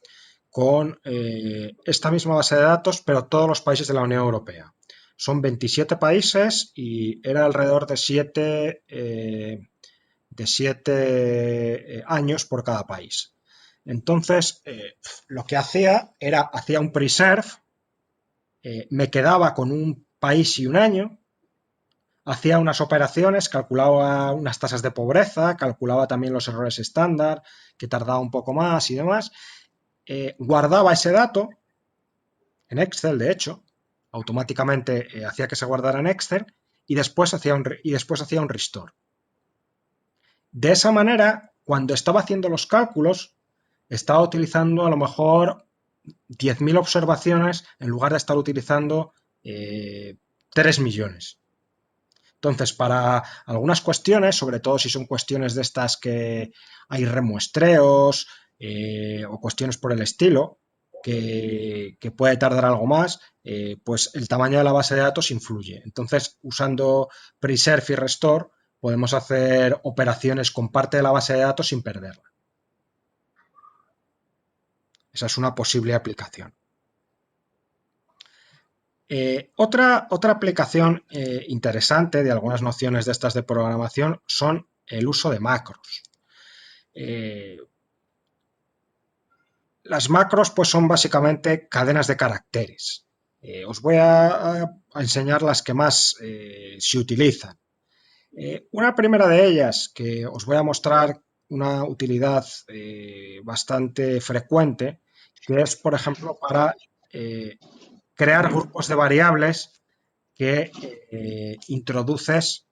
con esta misma base de datos, pero todos los países de la Unión Europea. Son 27 países y era alrededor de 7 años por cada país. Entonces, lo que hacía un preserve, me quedaba con un país y un año, hacía unas operaciones, calculaba unas tasas de pobreza, calculaba también los errores estándar, que tardaba un poco más y demás, guardaba ese dato en Excel, de hecho, automáticamente hacía que se guardara en Excel y después hacía un restore. De esa manera, cuando estaba haciendo los cálculos, estaba utilizando a lo mejor 10.000 observaciones en lugar de estar utilizando 3 millones. Entonces, para algunas cuestiones, sobre todo si son cuestiones de estas que hay remuestreos o cuestiones por el estilo, que puede tardar algo más, pues el tamaño de la base de datos influye. Entonces, usando preserve y restore, podemos hacer operaciones con parte de la base de datos sin perderla. Esa es una posible aplicación. Otra aplicación interesante de algunas nociones de estas de programación son el uso de macros. Las macros pues son básicamente cadenas de caracteres. Os voy a enseñar las que más se utilizan. Una primera de ellas que os voy a mostrar una utilidad bastante frecuente, que es por ejemplo para crear grupos de variables que introduces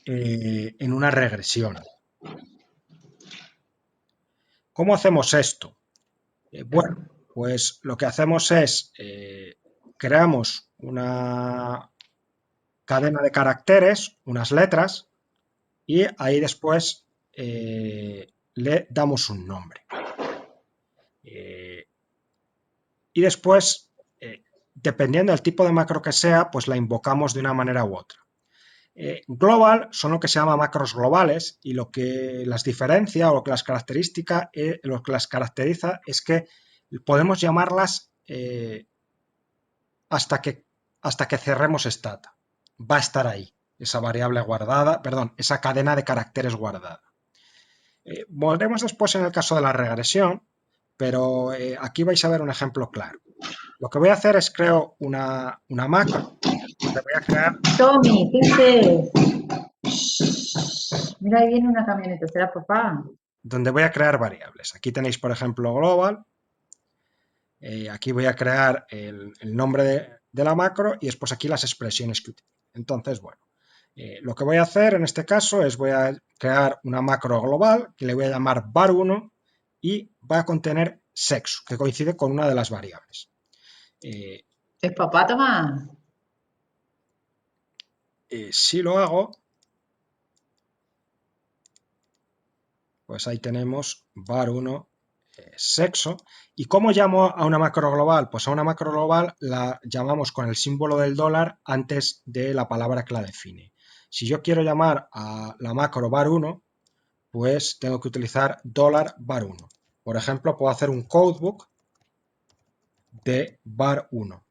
en una regresión. ¿Cómo hacemos esto? Bueno, pues lo que hacemos es creamos una cadena de caracteres, unas letras, y ahí después le damos un nombre. Y después, dependiendo del tipo de macro que sea, pues la invocamos de una manera u otra. Global son lo que se llama macros globales y lo que las diferencia o lo que las caracteriza es que podemos llamarlas hasta que cerremos stata. Va a estar ahí, esa variable guardada, perdón, esa cadena de caracteres guardada. Volveremos después en el caso de la regresión, pero aquí vais a ver un ejemplo claro. Lo que voy a hacer es creo una macro donde voy a crear... Tommy, ¿qué haces? Mira, ahí viene una camioneta, ¿será papá? Donde voy a crear variables. Aquí tenéis, por ejemplo, global. Aquí voy a crear el nombre de la macro y después aquí las expresiones que utilizo. Entonces, bueno, lo que voy a hacer en este caso es voy a crear una macro global que le voy a llamar var1 y va a contener sexo, que coincide con una de las variables. ¿Es papá, Tomás? Si lo hago, pues ahí tenemos var1 sexo. ¿Y cómo llamo a una macro global? Pues a una macro global la llamamos con el símbolo del dólar antes de la palabra que la define. Si yo quiero llamar a la macro var1, pues tengo que utilizar $var1. Por ejemplo, puedo hacer un codebook de var1.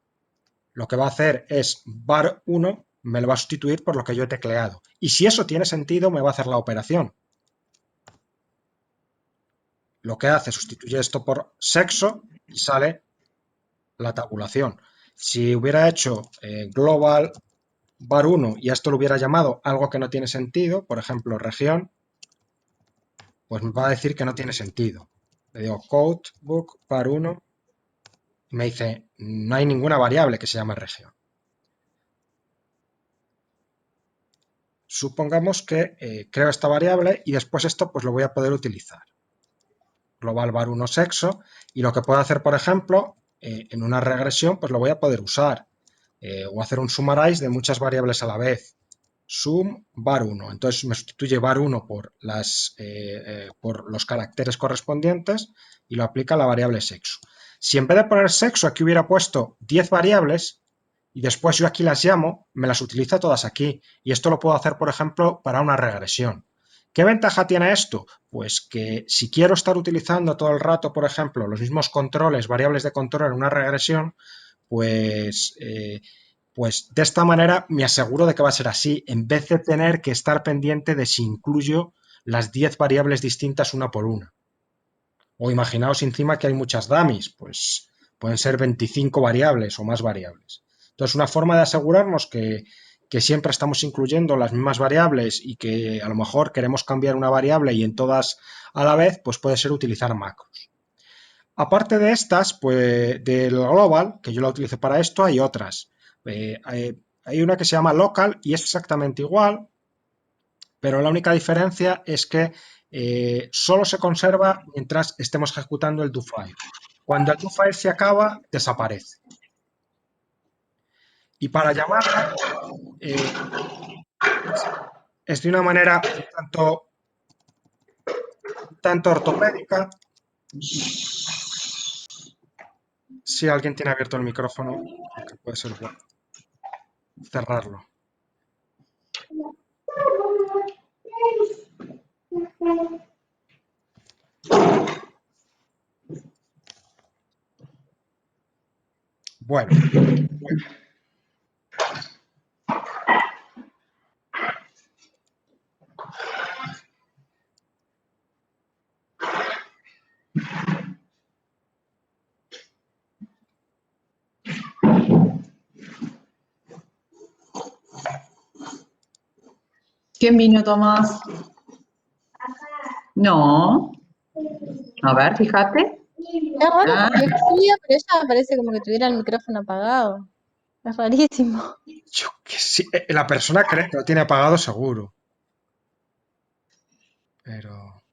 Lo que va a hacer es var1 me lo va a sustituir por lo que yo he tecleado. Y si eso tiene sentido, me va a hacer la operación. Lo que hace, sustituye esto por sexo y sale la tabulación. Si hubiera hecho global var1 y a esto lo hubiera llamado algo que no tiene sentido, por ejemplo, región, pues me va a decir que no tiene sentido. Le digo codebook var1 Me dice, no hay ninguna variable que se llame región. Supongamos que creo esta variable y después esto pues lo voy a poder utilizar. Global var1 sexo, y lo que puedo hacer, por ejemplo, en una regresión, pues lo voy a poder usar. O hacer un summarize de muchas variables a la vez. Sum var1. Entonces me sustituye var1 por los caracteres correspondientes y lo aplica a la variable sexo. Si en vez de poner sexo aquí hubiera puesto 10 variables y después yo aquí las llamo, me las utiliza todas aquí. Y esto lo puedo hacer, por ejemplo, para una regresión. ¿Qué ventaja tiene esto? Pues que si quiero estar utilizando todo el rato, por ejemplo, los mismos controles, variables de control en una regresión, pues de esta manera me aseguro de que va a ser así, en vez de tener que estar pendiente de si incluyo las 10 variables distintas una por una. O imaginaos encima que hay muchas dummies, pues pueden ser 25 variables o más variables. Entonces, una forma de asegurarnos que siempre estamos incluyendo las mismas variables y que a lo mejor queremos cambiar una variable y en todas a la vez, pues puede ser utilizar macros. Aparte de estas, pues del global, que yo la utilizo para esto, hay otras. Hay una que se llama local y es exactamente igual, pero la única diferencia es que solo se conserva mientras estemos ejecutando el do-file. Cuando el do-file se acaba, desaparece. Y para llamarla, es de una manera un tanto ortopédica. Si alguien tiene abierto el micrófono, que puede ser bueno cerrarlo. Bueno. ¿Quién vino, Tomás? No. A ver, fíjate. Es raro Ah. porque es Julia, pero ella parece como que tuviera el micrófono apagado. Es rarísimo. Yo que sí, la persona cree que lo tiene apagado seguro. Pero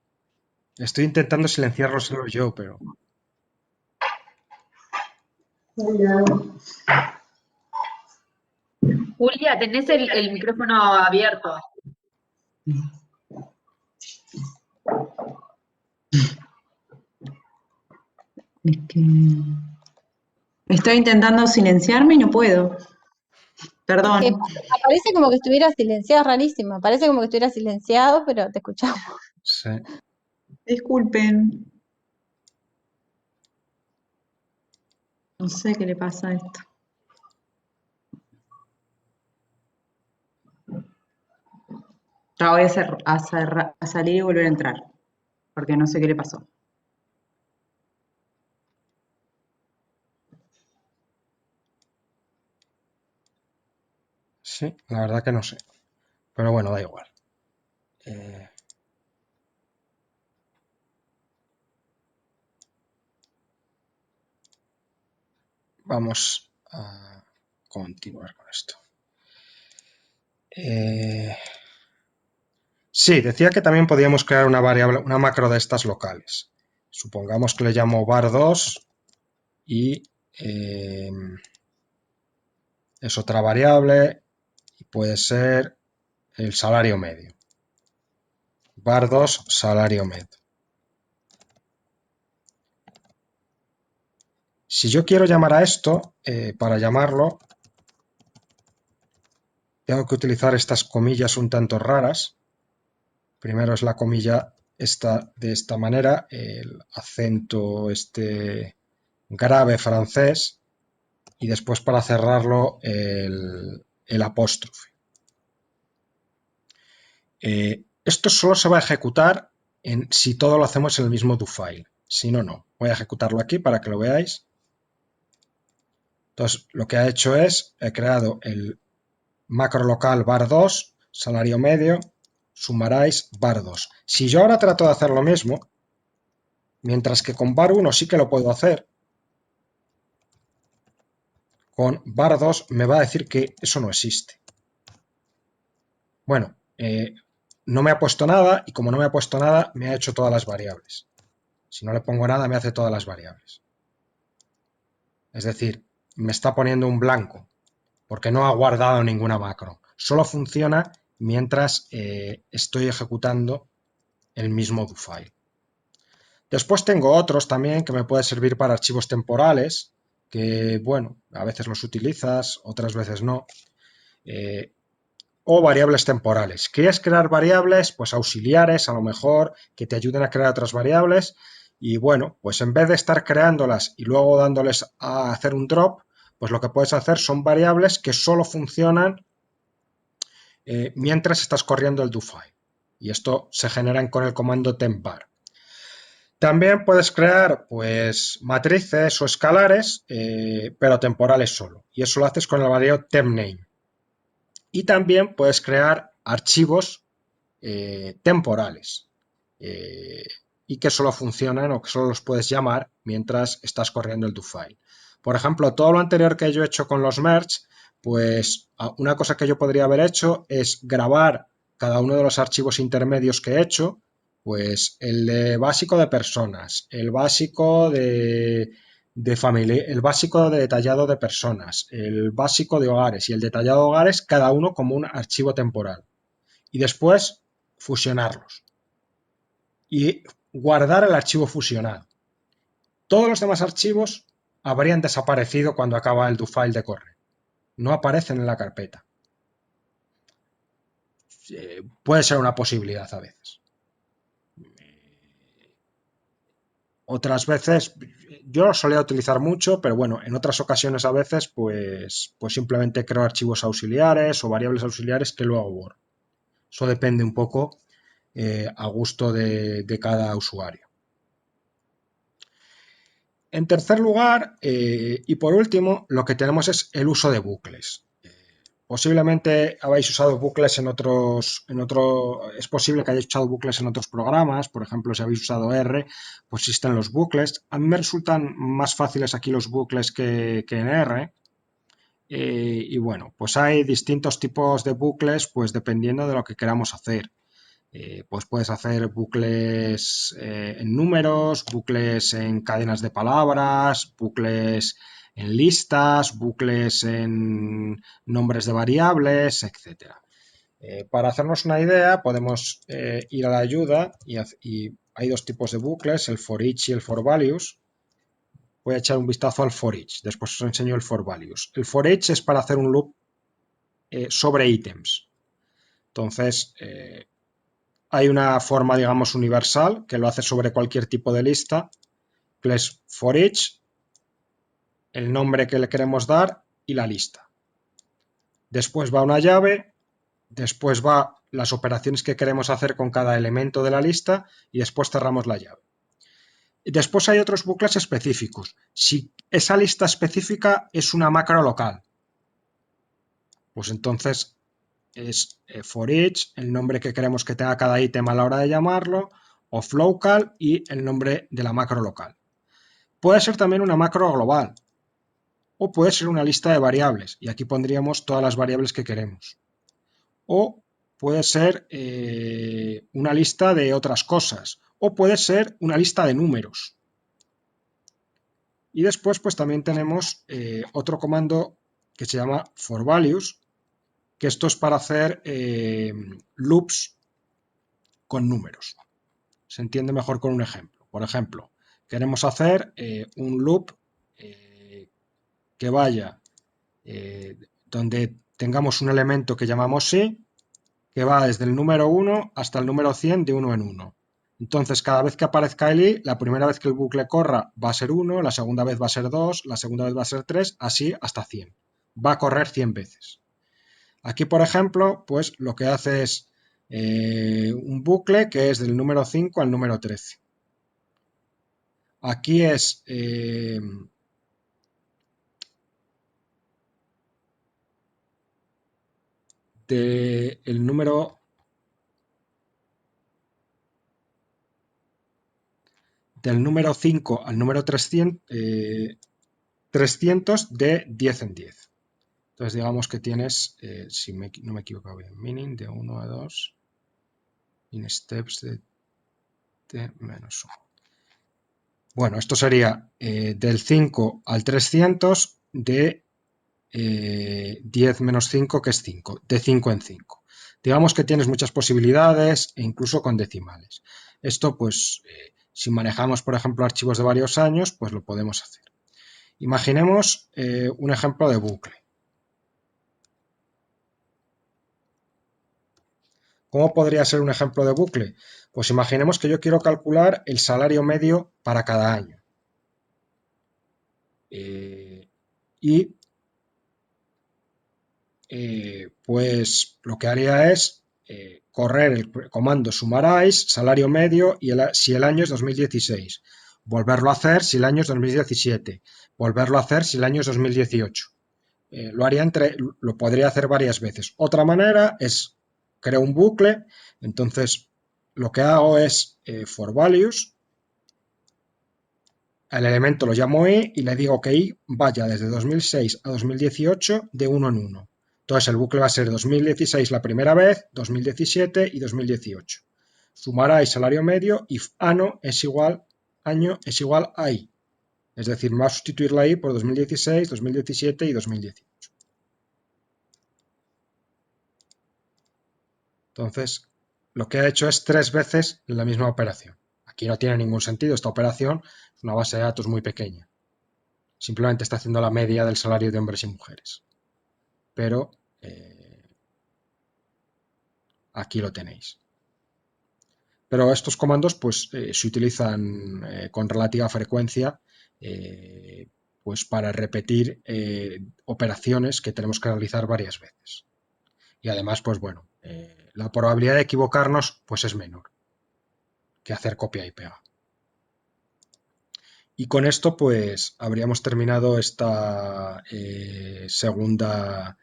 estoy intentando silenciarlo solo yo, pero... Julia, tenés el micrófono abierto. Es que estoy intentando silenciarme y no puedo. Perdón. Que aparece como que estuviera silenciado, es rarísimo. Parece como que estuviera silenciado, pero te escuchamos. Sí. Disculpen. No sé qué le pasa a esto. Ya voy a salir y volver a entrar, porque no sé qué le pasó. Sí, la verdad que no sé. Pero bueno, da igual. Vamos a continuar con esto. Sí, decía que también podíamos crear una variable, una macro de estas locales. Supongamos que le llamo var2 y es otra variable y puede ser el salario medio. var2 salario medio. Si yo quiero llamar a esto, para llamarlo, tengo que utilizar estas comillas un tanto raras. Primero es la comilla esta de esta manera, el acento este grave francés, y después para cerrarlo el apóstrofe. Esto solo se va a ejecutar si todo lo hacemos en el mismo do-file. Si no, no. Voy a ejecutarlo aquí para que lo veáis. Entonces, lo que ha hecho es, he creado el macro local var2, salario medio, summarize var2. Si yo ahora trato de hacer lo mismo, mientras que con var1 sí que lo puedo hacer, con var2 me va a decir que eso no existe. Bueno, no me ha puesto nada y como no me ha puesto nada, me ha hecho todas las variables. Si no le pongo nada, me hace todas las variables. Es decir, me está poniendo un blanco porque no ha guardado ninguna macro. Solo funciona mientras estoy ejecutando el mismo do file. Después tengo otros también que me pueden servir para archivos temporales, que bueno, a veces los utilizas, otras veces no. O variables temporales. ¿Quieres crear variables? Pues auxiliares, a lo mejor, que te ayuden a crear otras variables. Y bueno, pues en vez de estar creándolas y luego dándoles a hacer un drop, pues lo que puedes hacer son variables que solo funcionan mientras estás corriendo el do file. Y esto se generan con el comando tempvar. También puedes crear pues matrices o escalares, pero temporales solo. Y eso lo haces con el variable tempName. Y también puedes crear archivos temporales y que solo funcionan o que solo los puedes llamar mientras estás corriendo el do file. Por ejemplo, todo lo anterior que yo he hecho con los merge, pues una cosa que yo podría haber hecho es grabar cada uno de los archivos intermedios que he hecho, pues el de básico de personas, el básico de familia, el básico de detallado de personas, el básico de hogares y el detallado de hogares, cada uno como un archivo temporal. Y después fusionarlos y guardar el archivo fusionado. Todos los demás archivos habrían desaparecido cuando acaba el do file de correr. No aparecen en la carpeta. Puede ser una posibilidad a veces. Otras veces, yo lo solía utilizar mucho, pero bueno, en otras ocasiones a veces, pues simplemente creo archivos auxiliares o variables auxiliares que luego borro. Eso depende un poco a gusto de cada usuario. En tercer lugar, y por último, lo que tenemos es el uso de bucles. Posiblemente habéis usado bucles es posible que hayáis usado bucles en otros programas, por ejemplo, si habéis usado R, pues existen los bucles. A mí me resultan más fáciles aquí los bucles que en R. Y bueno, pues hay distintos tipos de bucles, pues dependiendo de lo que queramos hacer. Pues puedes hacer bucles en números, bucles en cadenas de palabras, bucles en listas, bucles en nombres de variables, etc. Para hacernos una idea, podemos ir a la ayuda y hay dos tipos de bucles, el for each y el for values. Voy a echar un vistazo al for each, después os enseño el for values. El for each es para hacer un loop sobre ítems. Entonces, hay una forma, digamos, universal que lo hace sobre cualquier tipo de lista, que es for each, el nombre que le queremos dar y la lista. Después va una llave, después va las operaciones que queremos hacer con cada elemento de la lista y después cerramos la llave. Y después hay otros bucles específicos. Si esa lista específica es una macro local, pues entonces es for each, el nombre que queremos que tenga cada ítem a la hora de llamarlo, of local y el nombre de la macro local. Puede ser también una macro global o puede ser una lista de variables y aquí pondríamos todas las variables que queremos. O puede ser una lista de otras cosas o puede ser una lista de números. Y después pues también tenemos otro comando que se llama for values, que esto es para hacer loops con números. Se entiende mejor con un ejemplo. Por ejemplo, queremos hacer un loop que vaya donde tengamos un elemento que llamamos sí, que va desde el número 1 hasta el número 100 de 1 en 1. Entonces, cada vez que aparezca el i, la primera vez que el bucle corra va a ser 1, la segunda vez va a ser 2, la segunda vez va a ser 3, así hasta 100. Va a correr 100 veces. Aquí, por ejemplo, pues lo que hace es un bucle que es del número 5 al número 13. Aquí es el número del número 5 al número 300, 300 de 10 en 10. Entonces digamos que tienes, si no me equivoco bien, meaning de 1 a 2 in steps de t menos 1. Bueno, esto sería del 5 al 300 de 10 menos 5, que es 5, de 5 en 5. Digamos que tienes muchas posibilidades e incluso con decimales. Esto, pues, si manejamos, por ejemplo, archivos de varios años, pues lo podemos hacer. Imaginemos un ejemplo de bucle. ¿Cómo podría ser un ejemplo de bucle? Pues imaginemos que yo quiero calcular el salario medio para cada año. Pues lo que haría es correr el comando summarize, salario medio, y si el año es 2016. Volverlo a hacer si el año es 2017. Volverlo a hacer si el año es 2018. Lo podría hacer varias veces. Otra manera es, creo un bucle, entonces lo que hago es for values, el elemento lo llamo i y le digo que i vaya desde 2006 a 2018 de 1 en 1. Entonces el bucle va a ser 2016 la primera vez, 2017 y 2018. Sumará el salario medio if año es igual a i. Es decir, me va a sustituir la i por 2016, 2017 y 2018. Entonces, lo que ha hecho es 3 veces la misma operación. Aquí no tiene ningún sentido. Esta operación es una base de datos muy pequeña. Simplemente está haciendo la media del salario de hombres y mujeres. Pero aquí lo tenéis. Pero estos comandos pues se utilizan con relativa frecuencia pues para repetir operaciones que tenemos que realizar varias veces. Y además, pues bueno, la probabilidad de equivocarnos pues es menor que hacer copia y pega. Y con esto pues habríamos terminado esta segunda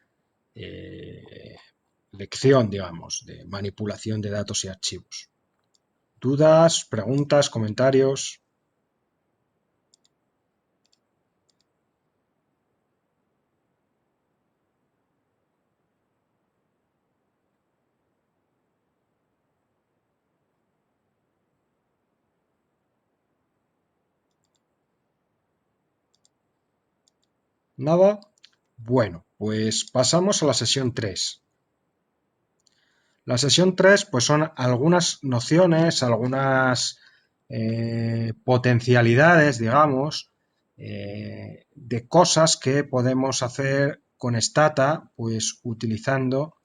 lección, digamos, de manipulación de datos y archivos. ¿Dudas, preguntas, comentarios? ¿Nada? Bueno, pues pasamos a la sesión 3. La sesión 3 pues son algunas nociones, algunas potencialidades, digamos, de cosas que podemos hacer con Stata, pues utilizando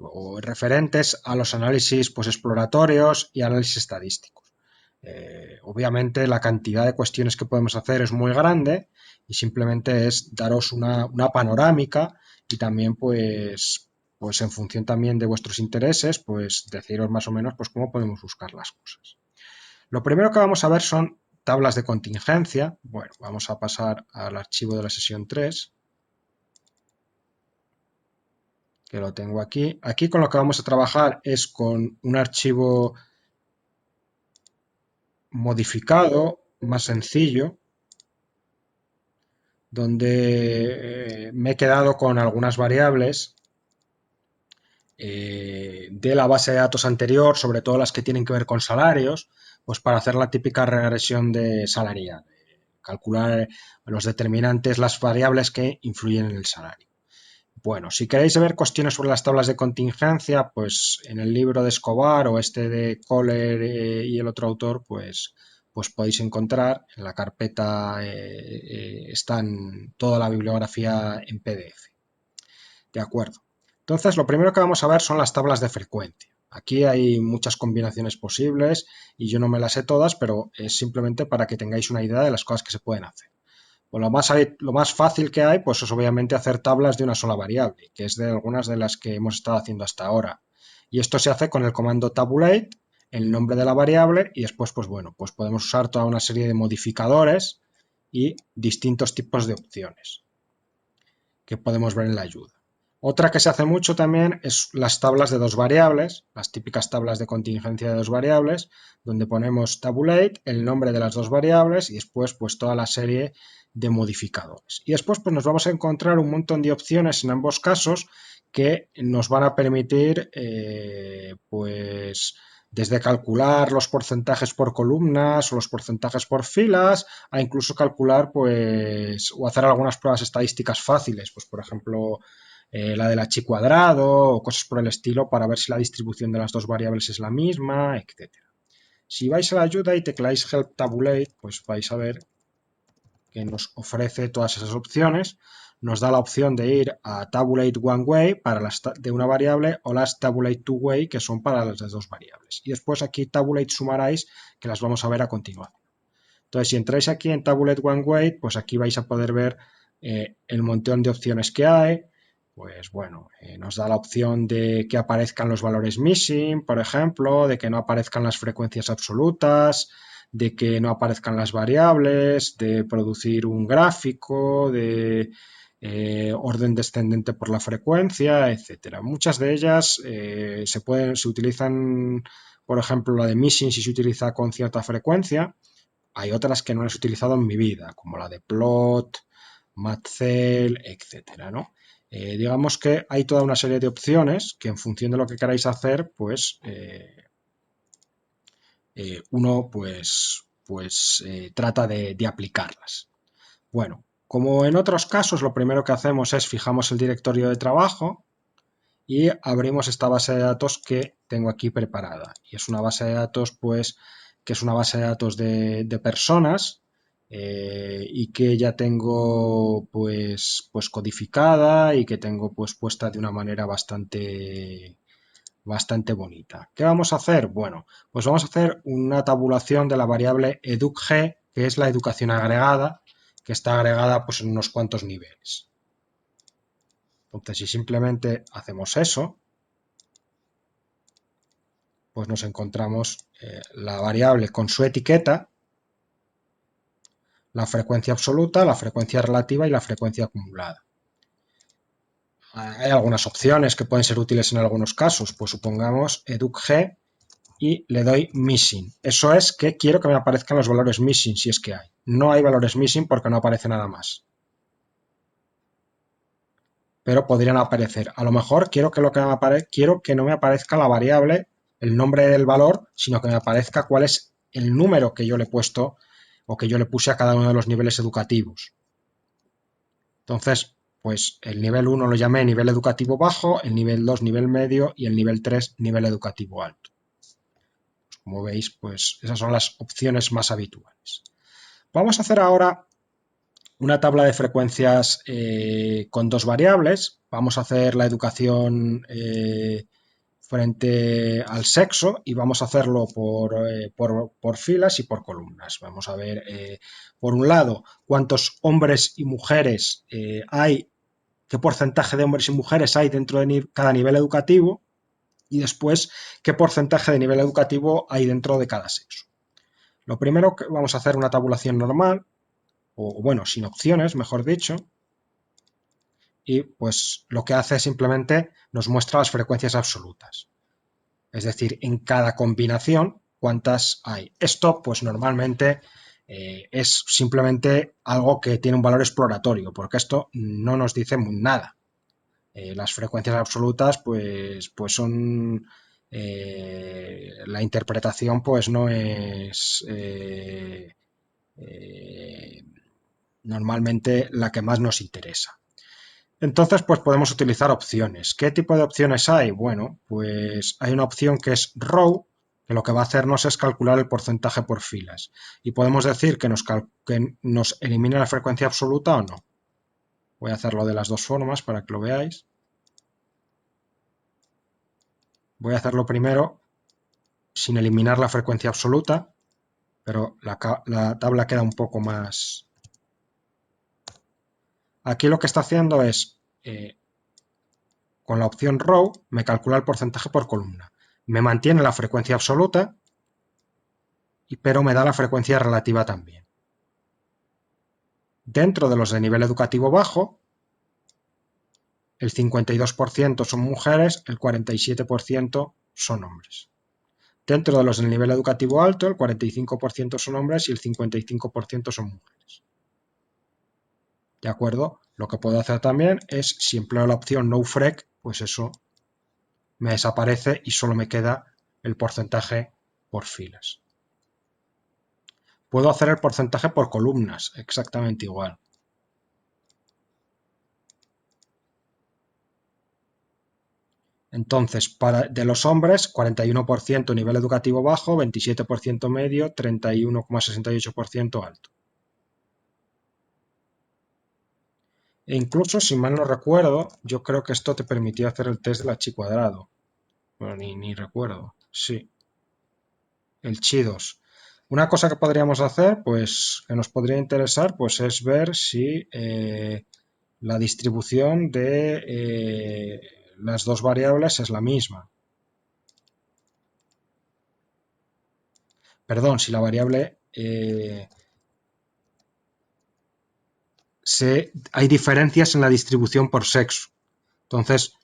o referentes a los análisis pues, exploratorios y análisis estadísticos. Obviamente la cantidad de cuestiones que podemos hacer es muy grande y simplemente es daros una panorámica y también pues en función también de vuestros intereses, pues deciros más o menos pues cómo podemos buscar las cosas. Lo primero que vamos a ver son tablas de contingencia. Bueno, vamos a pasar al archivo de la sesión 3, que lo tengo aquí. Aquí con lo que vamos a trabajar es con un archivo modificado, más sencillo, donde me he quedado con algunas variables de la base de datos anterior, sobre todo las que tienen que ver con salarios, pues para hacer la típica regresión de salarial, calcular los determinantes, las variables que influyen en el salario. Bueno, si queréis ver cuestiones sobre las tablas de contingencia, pues en el libro de Escobar o este de Kohler y el otro autor, pues podéis encontrar en la carpeta, está toda la bibliografía en PDF. De acuerdo. Entonces, lo primero que vamos a ver son las tablas de frecuencia. Aquí hay muchas combinaciones posibles y yo no me las sé todas, pero es simplemente para que tengáis una idea de las cosas que se pueden hacer. Pues lo más fácil que hay, pues es obviamente hacer tablas de una sola variable, que es de algunas de las que hemos estado haciendo hasta ahora. Y esto se hace con el comando tabulate, el nombre de la variable, y después, pues bueno, pues podemos usar toda una serie de modificadores y distintos tipos de opciones que podemos ver en la ayuda. Otra que se hace mucho también es las tablas de dos variables, las típicas tablas de contingencia de dos variables, donde ponemos tabulate, el nombre de las dos variables y después pues toda la serie de modificadores. Y después pues nos vamos a encontrar un montón de opciones en ambos casos que nos van a permitir pues desde calcular los porcentajes por columnas o los porcentajes por filas, a incluso calcular pues o hacer algunas pruebas estadísticas fáciles, pues por ejemplo la del h cuadrado o cosas por el estilo para ver si la distribución de las dos variables es la misma, etc. Si vais a la ayuda y tecláis Help Tabulate, pues vais a ver que nos ofrece todas esas opciones. Nos da la opción de ir a Tabulate One Way para las de una variable o las Tabulate Two Way que son para las de dos variables. Y después aquí Tabulate Summarize que las vamos a ver a continuación. Entonces si entráis aquí en Tabulate One Way, pues aquí vais a poder ver el montón de opciones que hay. Pues bueno, nos da la opción de que aparezcan los valores missing, por ejemplo, de que no aparezcan las frecuencias absolutas, de que no aparezcan las variables, de producir un gráfico, de orden descendente por la frecuencia, etcétera. Muchas de ellas se utilizan, por ejemplo, la de missing si se utiliza con cierta frecuencia. Hay otras que no las he utilizado en mi vida, como la de plot, matcel, etcétera, ¿no? Digamos que hay toda una serie de opciones que en función de lo que queráis hacer, pues uno trata de aplicarlas. Bueno, como en otros casos, lo primero que hacemos es fijamos el directorio de trabajo y abrimos esta base de datos que tengo aquí preparada. Y es una base de datos, pues, que es una base de datos de personas y que ya tengo pues codificada y que tengo pues puesta de una manera bastante bonita. ¿Qué vamos a hacer? Bueno, pues vamos a hacer una tabulación de la variable educg, que es la educación agregada, que está agregada pues en unos cuantos niveles. Entonces, si simplemente hacemos eso, pues nos encontramos la variable con su etiqueta, la frecuencia absoluta, la frecuencia relativa y la frecuencia acumulada. Hay algunas opciones que pueden ser útiles en algunos casos, pues supongamos educg y le doy missing. Eso es que quiero que me aparezcan los valores missing si es que hay. No hay valores missing porque no aparece nada más. Pero podrían aparecer. A lo mejor quiero que no me aparezca la variable, el nombre del valor, sino que me aparezca cuál es el número que yo le he puesto o que yo le puse a cada uno de los niveles educativos. Entonces, pues el nivel 1 lo llamé nivel educativo bajo, el nivel 2 nivel medio y el nivel 3 nivel educativo alto. Pues como veis, pues esas son las opciones más habituales. Vamos a hacer ahora una tabla de frecuencias con dos variables. Vamos a hacer la educación frente al sexo y vamos a hacerlo por filas y por columnas. Vamos a ver, por un lado, cuántos hombres y mujeres hay, qué porcentaje de hombres y mujeres hay dentro de cada nivel educativo y después qué porcentaje de nivel educativo hay dentro de cada sexo. Lo primero que vamos a hacer una tabulación normal, o bueno, sin opciones, mejor dicho, y pues lo que hace simplemente nos muestra las frecuencias absolutas. Es decir, en cada combinación, cuántas hay. Esto, pues normalmente es simplemente algo que tiene un valor exploratorio, porque esto no nos dice nada. Las frecuencias absolutas, pues son... la interpretación, pues no es... normalmente la que más nos interesa. Entonces, pues podemos utilizar opciones. ¿Qué tipo de opciones hay? Bueno, pues hay una opción que es row, que lo que va a hacernos es calcular el porcentaje por filas. Y podemos decir que nos elimine la frecuencia absoluta o no. Voy a hacerlo de las dos formas para que lo veáis. Voy a hacerlo primero sin eliminar la frecuencia absoluta, pero la tabla queda un poco más... Aquí lo que está haciendo es... con la opción row me calcula el porcentaje por columna. Me mantiene la frecuencia absoluta, pero me da la frecuencia relativa también. Dentro de los de nivel educativo bajo, el 52% son mujeres, el 47% son hombres. Dentro de los del nivel educativo alto, el 45% son hombres y el 55% son mujeres. ¿De acuerdo? Lo que puedo hacer también es, si empleo la opción NoFrec, pues eso me desaparece y solo me queda el porcentaje por filas. Puedo hacer el porcentaje por columnas, exactamente igual. Entonces, de los hombres, 41% nivel educativo bajo, 27% medio, 31,68% alto. E incluso, si mal no recuerdo, yo creo que esto te permitía hacer el test del H cuadrado. Bueno, ni recuerdo. Sí. El Chi2. Una cosa que podríamos hacer, pues, que nos podría interesar, pues es ver si la distribución de las dos variables es la misma. Perdón, si la variable hay diferencias en la distribución por sexo. Entonces,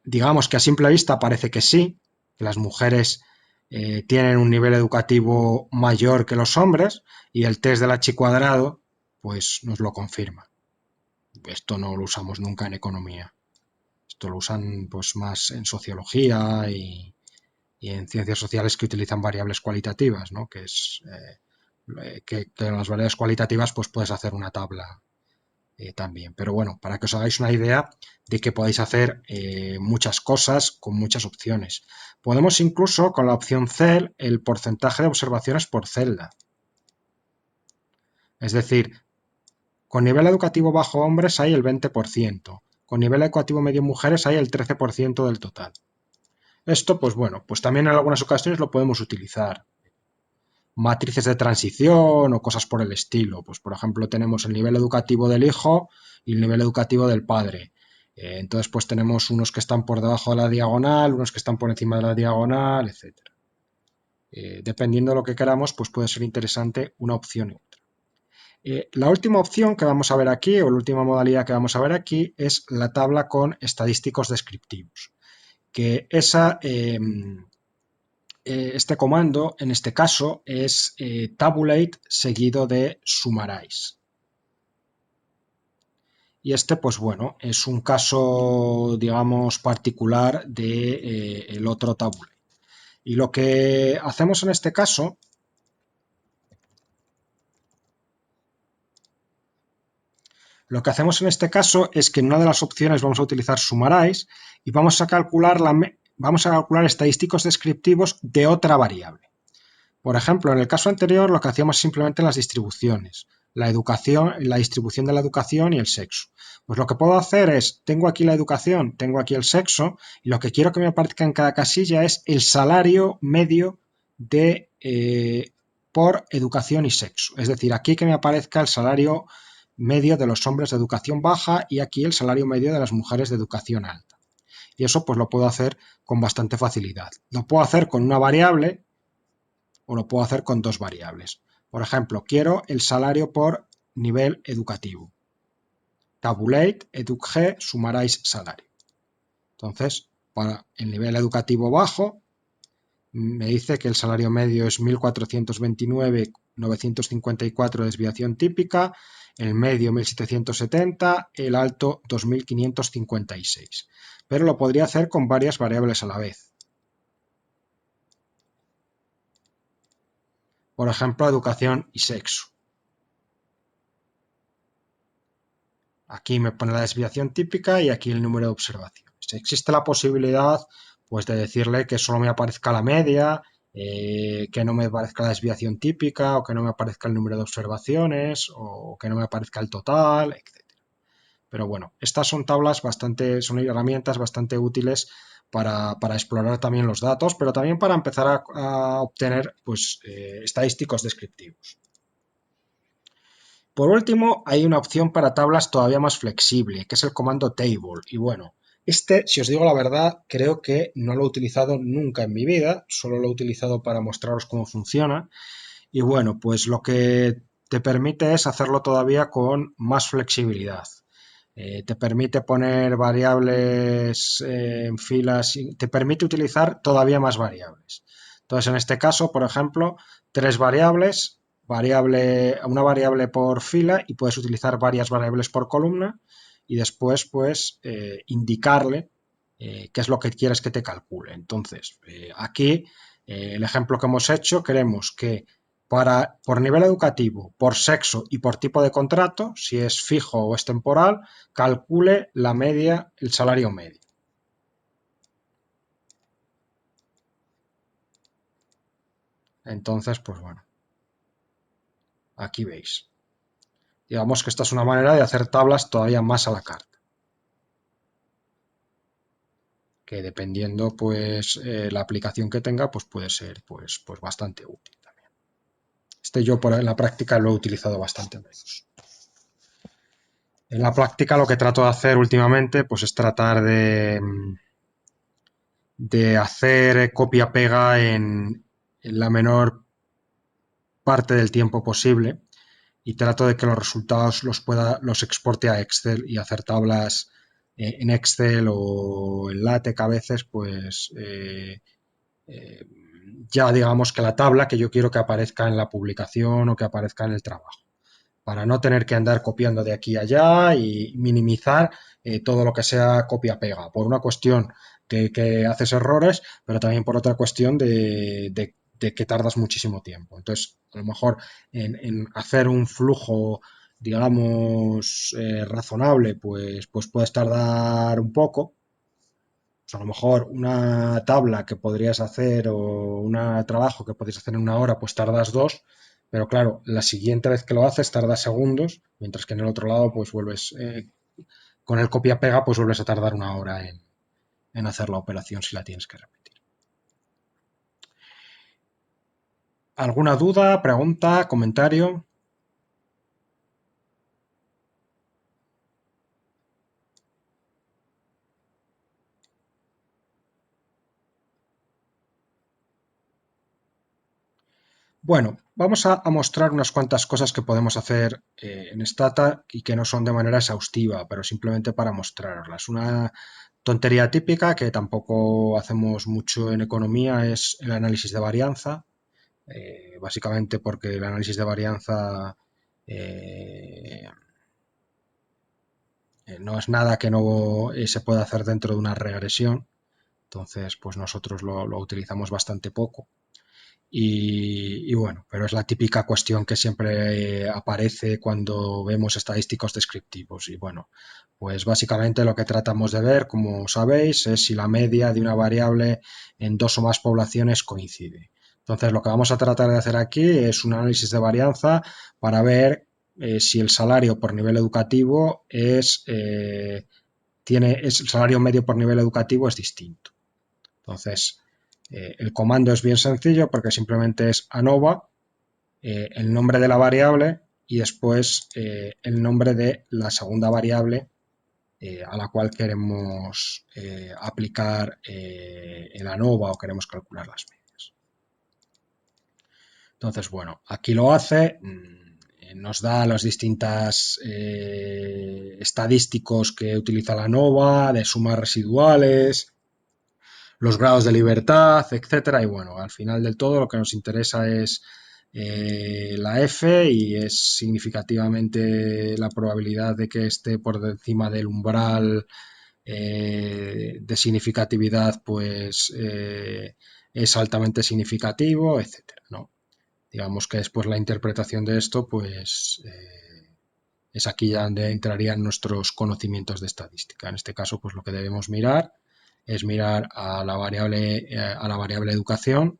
digamos que a simple vista parece que sí, que las mujeres tienen un nivel educativo mayor que los hombres y el test del H cuadrado pues nos lo confirma. Esto no lo usamos nunca en economía. Esto lo usan pues más en sociología y en ciencias sociales que utilizan variables cualitativas, ¿no? Que es que en las variables cualitativas pues puedes hacer una tabla también. Pero bueno, para que os hagáis una idea de que podéis hacer muchas cosas con muchas opciones. Podemos incluso con la opción CEL el porcentaje de observaciones por celda. Es decir, con nivel educativo bajo hombres hay el 20%, con nivel educativo medio mujeres hay el 13% del total. Esto, pues bueno, pues también en algunas ocasiones lo podemos utilizar. Matrices de transición o cosas por el estilo. Pues por ejemplo tenemos el nivel educativo del hijo y el nivel educativo del padre. Entonces pues tenemos unos que están por debajo de la diagonal, unos que están por encima de la diagonal, etc. Dependiendo de lo que queramos, pues puede ser interesante una opción u otra. La última opción que vamos a ver aquí, o la última modalidad que vamos a ver aquí, es la tabla con estadísticos descriptivos. Que esa... este comando, en este caso, es tabulate seguido de summarize. Y este, pues bueno, es un caso, digamos, particular de el otro tabulate. Y lo que hacemos en este caso es que en una de las opciones vamos a utilizar summarize y vamos a calcular estadísticos descriptivos de otra variable. Por ejemplo, en el caso anterior lo que hacíamos simplemente las distribuciones, la distribución de la educación y el sexo. Pues lo que puedo hacer es, tengo aquí la educación, tengo aquí el sexo, y lo que quiero que me aparezca en cada casilla es el salario medio por educación y sexo. Es decir, aquí que me aparezca el salario medio de los hombres de educación baja y aquí el salario medio de las mujeres de educación alta. Y eso pues lo puedo hacer con bastante facilidad. Lo puedo hacer con una variable o lo puedo hacer con dos variables. Por ejemplo, quiero el salario por nivel educativo. Tabulate educg summarize salario. Entonces, para el nivel educativo bajo, me dice que el salario medio es 1.429.954 de desviación típica, el medio 1.770, el alto 2.556. Pero lo podría hacer con varias variables a la vez. Por ejemplo, educación y sexo. Aquí me pone la desviación típica y aquí el número de observaciones. Existe la posibilidad pues, de decirle que solo me aparezca la media, que no me aparezca la desviación típica, o que no me aparezca el número de observaciones, o que no me aparezca el total, etc. Pero bueno, estas son son herramientas bastante útiles para explorar también los datos, pero también para empezar a obtener pues, estadísticos descriptivos. Por último, hay una opción para tablas todavía más flexible, que es el comando table. Y bueno, si os digo la verdad, creo que no lo he utilizado nunca en mi vida, solo lo he utilizado para mostraros cómo funciona. Y bueno, pues lo que te permite es hacerlo todavía con más flexibilidad. te permite poner variables en filas, te permite utilizar todavía más variables. Entonces, en este caso, por ejemplo, 3 variables, una variable por fila y puedes utilizar varias variables por columna y después, pues, indicarle qué es lo que quieres que te calcule. Entonces, aquí, el ejemplo que hemos hecho, queremos que por nivel educativo, por sexo y por tipo de contrato, si es fijo o es temporal, calcule la media, el salario medio. Entonces, pues bueno, aquí veis. Digamos que esta es una manera de hacer tablas todavía más a la carta. Que dependiendo, pues, la aplicación que tenga, pues puede ser, pues bastante útil también. En la práctica lo he utilizado bastante menos. En la práctica lo que trato de hacer últimamente, pues es tratar de hacer copia-pega en la menor parte del tiempo posible y trato de que los resultados los exporte a Excel y hacer tablas en Excel o en LaTeX a veces, pues ya digamos que la tabla que yo quiero que aparezca en la publicación o que aparezca en el trabajo, para no tener que andar copiando de aquí a allá y minimizar todo lo que sea copia-pega, por una cuestión que haces errores, pero también por otra cuestión de que tardas muchísimo tiempo. Entonces, a lo mejor en hacer un flujo, digamos, razonable, pues puedes tardar un poco. Pues a lo mejor una tabla que podrías hacer o un trabajo que podrías hacer en una hora, pues tardas 2, pero claro, la siguiente vez que lo haces tarda segundos, mientras que en el otro lado, pues vuelves, con el copia-pega, pues vuelves a tardar una hora en hacer la operación si la tienes que repetir. ¿Alguna duda, pregunta, comentario? Bueno, vamos a mostrar unas cuantas cosas que podemos hacer en Stata y que no son de manera exhaustiva, pero simplemente para mostrarlas. Una tontería típica que tampoco hacemos mucho en economía es el análisis de varianza, básicamente porque el análisis de varianza no es nada que no se pueda hacer dentro de una regresión, entonces pues nosotros lo utilizamos bastante poco. Y bueno, pero es la típica cuestión que siempre aparece cuando vemos estadísticos descriptivos. Y bueno, pues básicamente lo que tratamos de ver, como sabéis, es si la media de una variable en 2 o más poblaciones coincide. Entonces, lo que vamos a tratar de hacer aquí es un análisis de varianza para ver si el salario por nivel educativo el salario medio por nivel educativo es distinto. Entonces, el comando es bien sencillo porque simplemente es ANOVA, el nombre de la variable y después el nombre de la segunda variable a la cual queremos aplicar el ANOVA o queremos calcular las medias. Entonces, bueno, aquí lo hace, nos da los distintos estadísticos que utiliza la ANOVA, de sumas residuales, los grados de libertad, etcétera. Y bueno, al final del todo lo que nos interesa es la F y es significativamente la probabilidad de que esté por encima del umbral de significatividad, pues es altamente significativo, etcétera, ¿no? Digamos que después la interpretación de esto, pues es aquí ya donde entrarían nuestros conocimientos de estadística. En este caso, pues lo que debemos mirar es mirar a la variable educación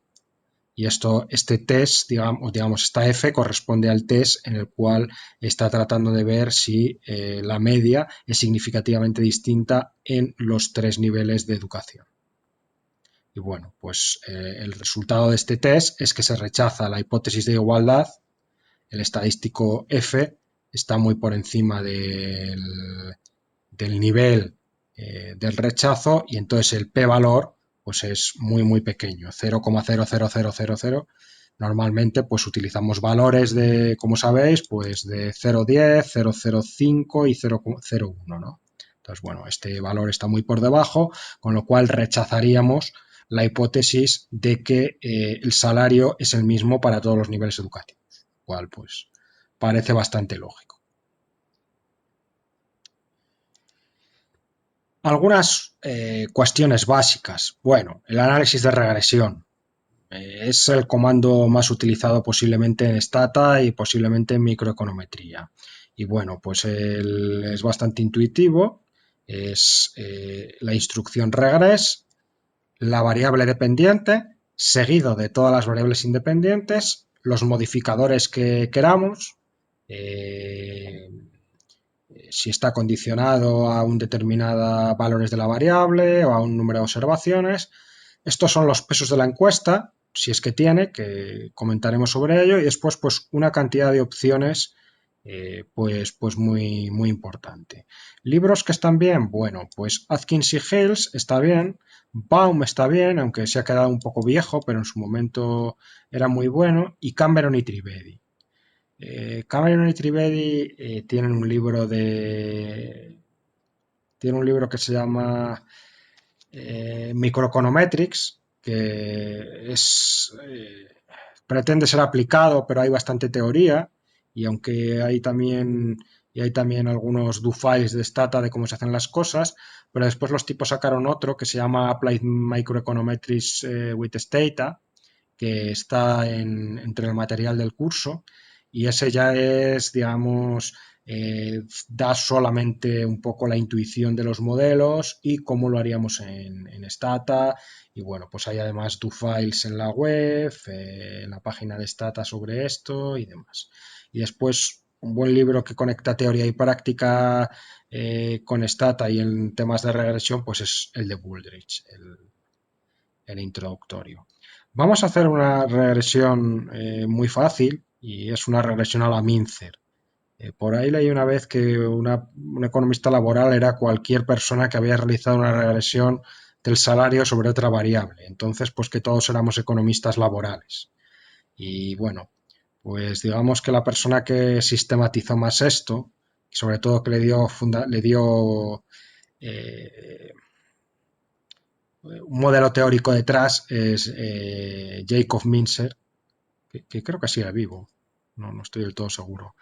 y este test, digamos, esta F corresponde al test en el cual está tratando de ver si la media es significativamente distinta en los 3 niveles de educación. Y bueno, pues el resultado de este test es que se rechaza la hipótesis de igualdad, el estadístico F está muy por encima del nivel del rechazo y entonces el p-valor pues es muy pequeño, 0,00000, Normalmente pues utilizamos valores de, como sabéis, pues de 0,10, 0,05 y 0,01, ¿no? Entonces, bueno, este valor está muy por debajo, con lo cual rechazaríamos la hipótesis de que el salario es el mismo para todos los niveles educativos, lo cual pues parece bastante lógico. Algunas cuestiones básicas. Bueno, el análisis de regresión. Es el comando más utilizado posiblemente en Stata y posiblemente en microeconometría. Y bueno, pues es bastante intuitivo. Es la instrucción regress, la variable dependiente, seguido de todas las variables independientes, los modificadores que queramos, si está condicionado a un determinado valores de la variable o a un número de observaciones. Estos son los pesos de la encuesta, si es que tiene, que comentaremos sobre ello, y después pues una cantidad de opciones pues muy, muy importante. ¿Libros que están bien? Bueno, pues Atkins y Hales está bien, Baum está bien, aunque se ha quedado un poco viejo, pero en su momento era muy bueno, y Cameron y Trivedi. Cameron y Trivedi tienen un libro que se llama Microeconometrics, que pretende ser aplicado, pero hay bastante teoría, y aunque hay también algunos do files de Stata de cómo se hacen las cosas, pero después los tipos sacaron otro que se llama Applied Microeconometrics with Stata, que está entre el material del curso, y ese ya es, digamos, da solamente un poco la intuición de los modelos y cómo lo haríamos en Stata. Y bueno, pues hay además do files en la web, en la página de Stata sobre esto y demás. Y después un buen libro que conecta teoría y práctica con Stata y en temas de regresión, pues es el de Booldridge, el introductorio. Vamos a hacer una regresión muy fácil y es una regresión a la Mincer. Por ahí leí una vez que un economista laboral era cualquier persona que había realizado una regresión del salario sobre otra variable. Entonces, pues que todos éramos economistas laborales. Y bueno, pues digamos que la persona que sistematizó más esto, y sobre todo que le dio un modelo teórico detrás, es Jacob Mincer, que creo que sigue vivo, no estoy del todo seguro,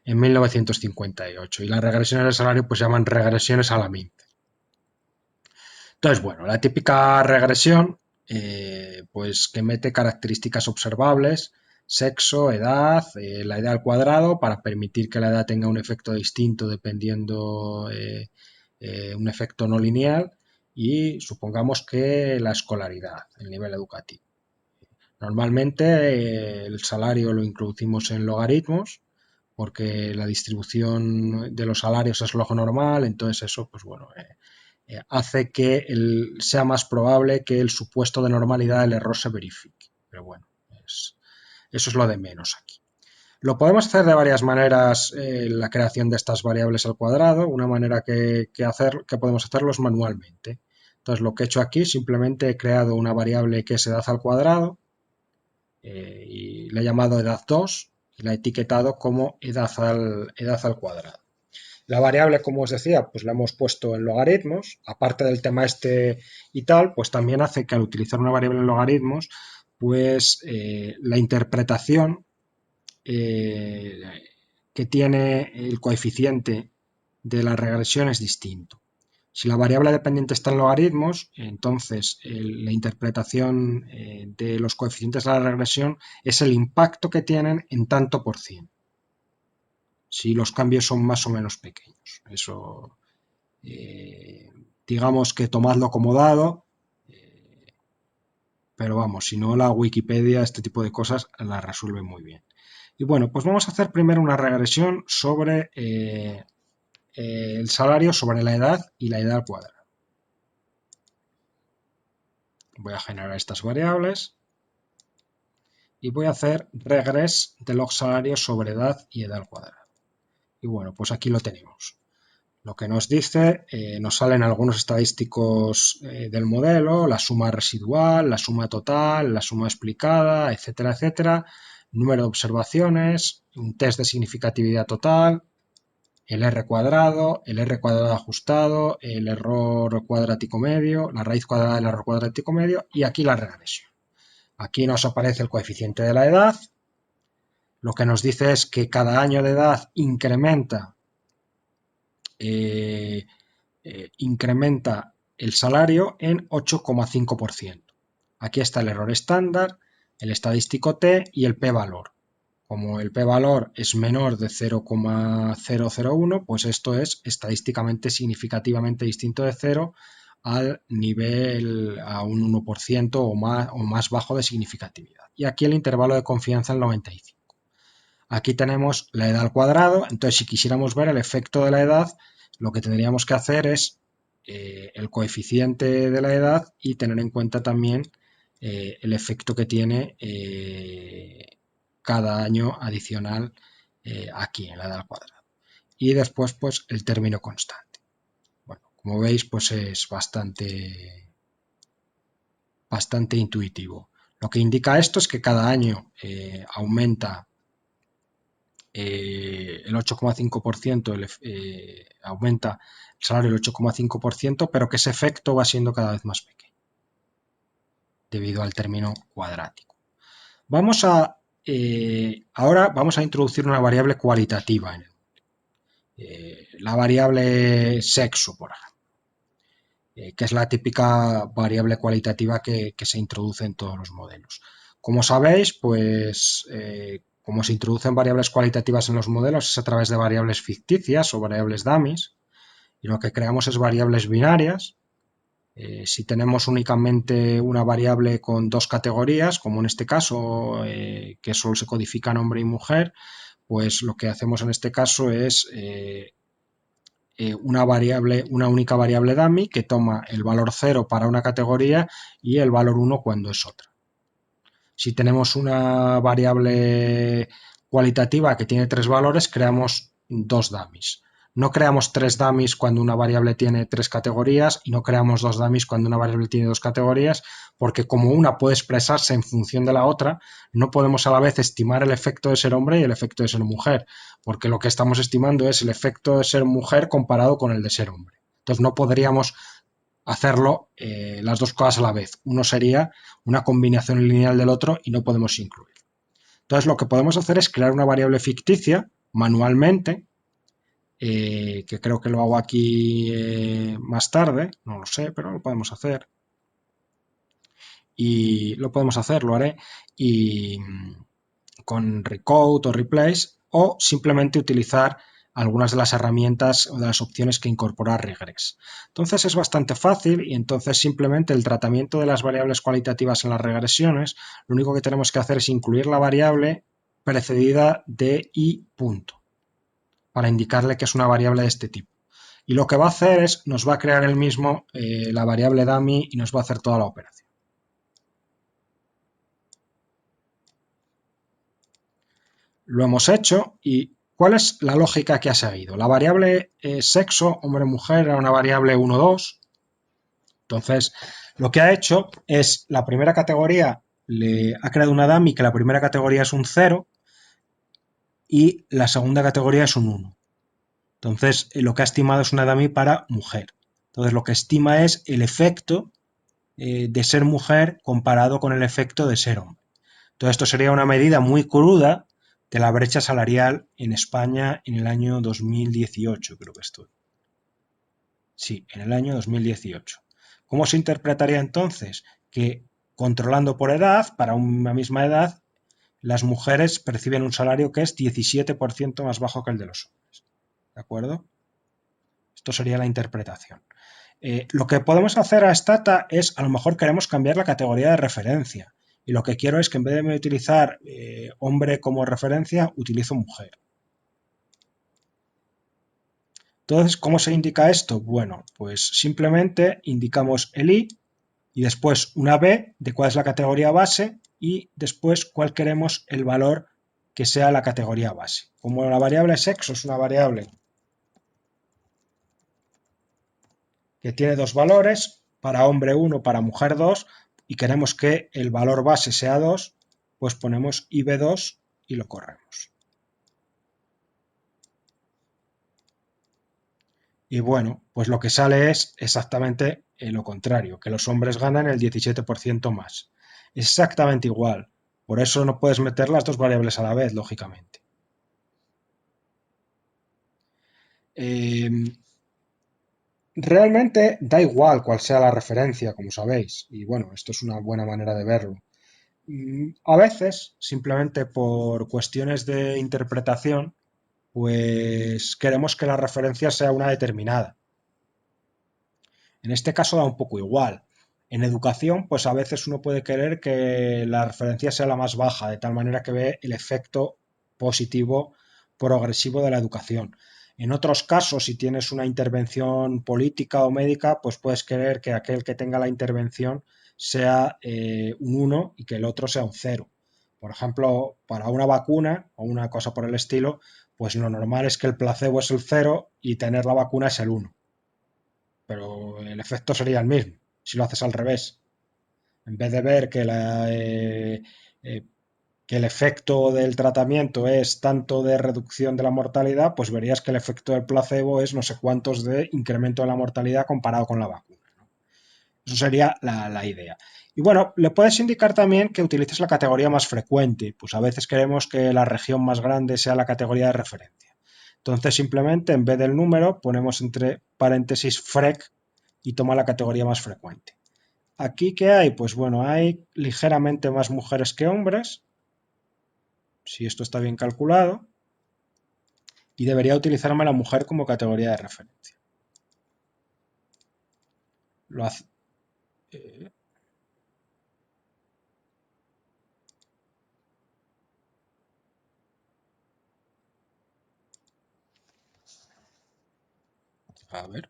en 1958. Y las regresiones del salario pues se llaman regresiones a la Mincer. Entonces, bueno, la típica regresión, pues que mete características observables, sexo, edad, la edad al cuadrado, para permitir que la edad tenga un efecto distinto dependiendo un efecto no lineal, y supongamos que la escolaridad, el nivel educativo. Normalmente el salario lo introducimos en logaritmos porque la distribución de los salarios es log normal, entonces eso pues bueno, hace que sea más probable que el supuesto de normalidad del error se verifique. Pero bueno, eso es lo de menos aquí. Lo podemos hacer de varias maneras, la creación de estas variables al cuadrado. Una manera que podemos hacerlo es manualmente. Entonces lo que he hecho aquí, simplemente he creado una variable que es edad al cuadrado, y le he llamado edad2 y la he etiquetado como edad al cuadrado. La variable, como os decía, pues la hemos puesto en logaritmos. Aparte del tema este y tal, pues también hace que al utilizar una variable en logaritmos, pues la interpretación que tiene el coeficiente de la regresión es distinto. Si la variable dependiente está en logaritmos, entonces la interpretación de los coeficientes de la regresión es el impacto que tienen en tanto por cien. Si los cambios son más o menos pequeños. Eso, digamos que tomadlo como dado, pero vamos, si no la Wikipedia este tipo de cosas las resuelve muy bien. Y bueno, pues vamos a hacer primero una regresión sobre el salario sobre la edad y la edad al cuadrado. Voy a generar estas variables y voy a hacer regress de log salario sobre edad y edad al cuadrado. Y bueno, pues aquí lo tenemos. Lo que nos dice, nos salen algunos estadísticos del modelo, la suma residual, la suma total, la suma explicada, etcétera, etcétera, número de observaciones, un test de significatividad total, el R cuadrado ajustado, el error cuadrático medio, la raíz cuadrada del error cuadrático medio y aquí la regresión. Aquí nos aparece el coeficiente de la edad. Lo que nos dice es que cada año de edad incrementa el salario en 8,5%. Aquí está el error estándar, el estadístico T y el p-valor. Como el p-valor es menor de 0,001, pues esto es estadísticamente significativamente distinto de 0 al nivel a un 1% o más bajo de significatividad. Y aquí el intervalo de confianza el 95. Aquí tenemos la edad al cuadrado, entonces si quisiéramos ver el efecto de la edad, lo que tendríamos que hacer es el coeficiente de la edad y tener en cuenta también el efecto que tiene cada año adicional aquí en la edad al cuadrado. Y después pues el término constante. Bueno, como veis pues es bastante intuitivo. Lo que indica esto es que cada año aumenta el 8,5%, aumenta el salario el 8,5%, pero que ese efecto va siendo cada vez más pequeño debido al término cuadrático. Ahora vamos a introducir una variable cualitativa, la variable sexo, por ejemplo, que es la típica variable cualitativa que se introduce en todos los modelos. Como sabéis, pues como se introducen variables cualitativas en los modelos es a través de variables ficticias o variables dummies, y lo que creamos es variables binarias. Si tenemos únicamente una variable con dos categorías, como en este caso, que solo se codifican hombre y mujer, pues lo que hacemos en este caso es una única variable dummy que toma el valor 0 para una categoría y el valor 1 cuando es otra. Si tenemos una variable cualitativa que tiene tres valores, creamos dos dummies. No creamos tres dummies cuando una variable tiene tres categorías y no creamos dos dummies cuando una variable tiene dos categorías, porque como una puede expresarse en función de la otra, no podemos a la vez estimar el efecto de ser hombre y el efecto de ser mujer, porque lo que estamos estimando es el efecto de ser mujer comparado con el de ser hombre. Entonces no podríamos hacerlo las dos cosas a la vez. Uno sería una combinación lineal del otro y no podemos incluir. Entonces lo que podemos hacer es crear una variable ficticia manualmente, que creo que lo hago aquí más tarde, no lo sé, pero lo podemos hacer. Y lo podemos hacer, lo haré, y con recode o replace, o simplemente utilizar algunas de las herramientas o de las opciones que incorpora regress. Entonces es bastante fácil y entonces simplemente el tratamiento de las variables cualitativas en las regresiones, lo único que tenemos que hacer es incluir la variable precedida de i punto para indicarle que es una variable de este tipo. Y lo que va a hacer es, nos va a crear el mismo la variable dummy y nos va a hacer toda la operación. Lo hemos hecho y ¿cuál es la lógica que ha seguido? La variable sexo, hombre-mujer, era una variable 1, 2. Entonces, lo que ha hecho es la primera categoría, le ha creado una dummy que la primera categoría es un 0 y la segunda categoría es un 1. Entonces, lo que ha estimado es una dummy para mujer. Entonces, lo que estima es el efecto de ser mujer comparado con el efecto de ser hombre. Entonces, esto sería una medida muy cruda de la brecha salarial en España en el año 2018, creo que estoy. Sí, en el año 2018. ¿Cómo se interpretaría entonces? Que controlando por edad, para una misma edad, las mujeres perciben un salario que es 17% más bajo que el de los hombres. ¿De acuerdo? Esto sería la interpretación. Lo que podemos hacer a Stata es, a lo mejor queremos cambiar la categoría de referencia. Y lo que quiero es que en vez de utilizar hombre como referencia, utilizo mujer. Entonces, ¿cómo se indica esto? Bueno, pues simplemente indicamos el i y después una b de cuál es la categoría base y después cuál queremos el valor que sea la categoría base. Como la variable sexo es una variable que tiene dos valores, para hombre 1, para mujer 2, y queremos que el valor base sea 2, pues ponemos IB2 y lo corremos. Y bueno, pues lo que sale es exactamente lo contrario, que los hombres ganan el 17% más. Es exactamente igual. Por eso no puedes meter las dos variables a la vez, lógicamente. Realmente da igual cuál sea la referencia, como sabéis. Y bueno, esto es una buena manera de verlo. A veces, simplemente por cuestiones de interpretación, pues queremos que la referencia sea una determinada. En este caso da un poco igual. En educación, pues a veces uno puede querer que la referencia sea la más baja, de tal manera que ve el efecto positivo progresivo de la educación. En otros casos, si tienes una intervención política o médica, pues puedes querer que aquel que tenga la intervención sea un 1 y que el otro sea un 0. Por ejemplo, para una vacuna o una cosa por el estilo, pues lo normal es que el placebo es el 0 y tener la vacuna es el 1. Pero el efecto sería el mismo si lo haces al revés. En vez de ver que el efecto del tratamiento es tanto de reducción de la mortalidad, pues verías que el efecto del placebo es no sé cuántos de incremento de la mortalidad comparado con la vacuna, ¿no? Eso sería la idea. Y bueno, le puedes indicar también que utilices la categoría más frecuente. Pues a veces queremos que la región más grande sea la categoría de referencia. Entonces simplemente en vez del número ponemos entre paréntesis FREC y toma la categoría más frecuente. ¿Aquí qué hay? Pues bueno, hay ligeramente más mujeres que hombres, si esto está bien calculado, y debería utilizarme la mujer como categoría de referencia. Lo hace, a ver.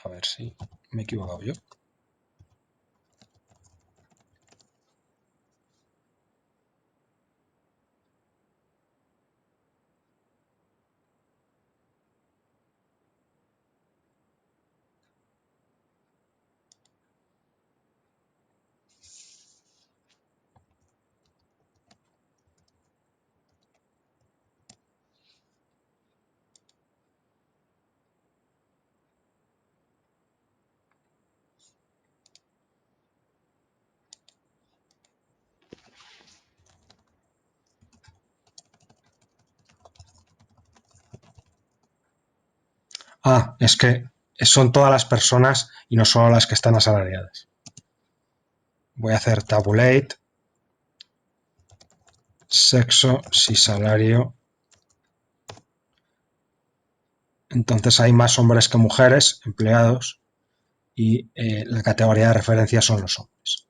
A ver si me he equivocado yo. Ah, es que son todas las personas y no solo las que están asalariadas. Voy a hacer tabulate, sexo, si salario. Entonces hay más hombres que mujeres empleados y la categoría de referencia son los hombres.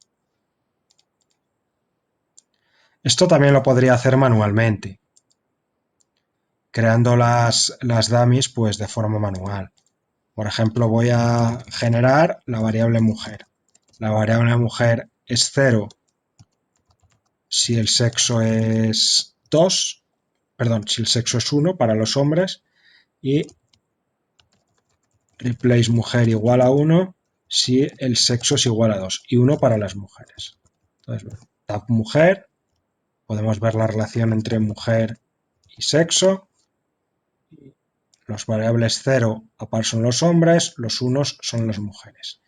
Esto también lo podría hacer manualmente, creando las dummies pues de forma manual. Por ejemplo, voy a generar la variable mujer. La variable mujer es 0 si el sexo es 2, perdón, si el sexo es 1 para los hombres y replace mujer igual a 1 si el sexo es igual a 2 y 1 para las mujeres. Entonces, tab mujer, podemos ver la relación entre mujer y sexo. Los variables 0 a par son los hombres, los 1 son las mujeres.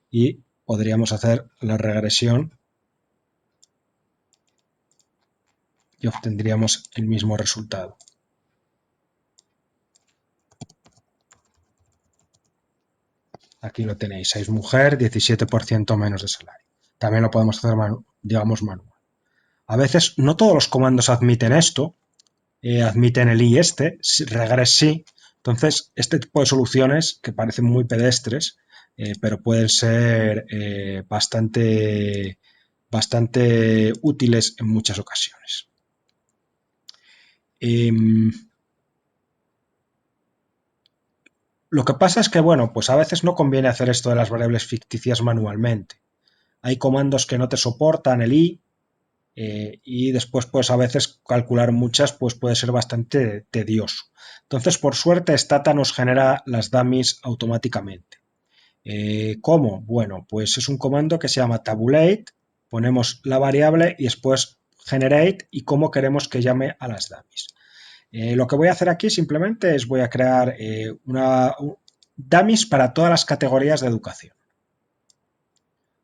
Y podríamos hacer la regresión y obtendríamos el mismo resultado. Aquí lo tenéis, 6 mujer, 17% menos de salario. También lo podemos hacer, digamos, manual. A veces no todos los comandos admiten esto, admiten el y regress sí. Entonces, este tipo de soluciones que parecen muy pedestres, pero pueden ser bastante útiles en muchas ocasiones. Lo que pasa es que, bueno, pues a veces no conviene hacer esto de las variables ficticias manualmente. Hay comandos que no te soportan el i, y después pues a veces calcular muchas pues puede ser bastante tedioso. Entonces, por suerte, Stata nos genera las dummies automáticamente. ¿Cómo? Bueno, pues es un comando que se llama tabulate, ponemos la variable y después generate y cómo queremos que llame a las dummies. Lo que voy a hacer aquí simplemente es voy a crear dummies para todas las categorías de educación.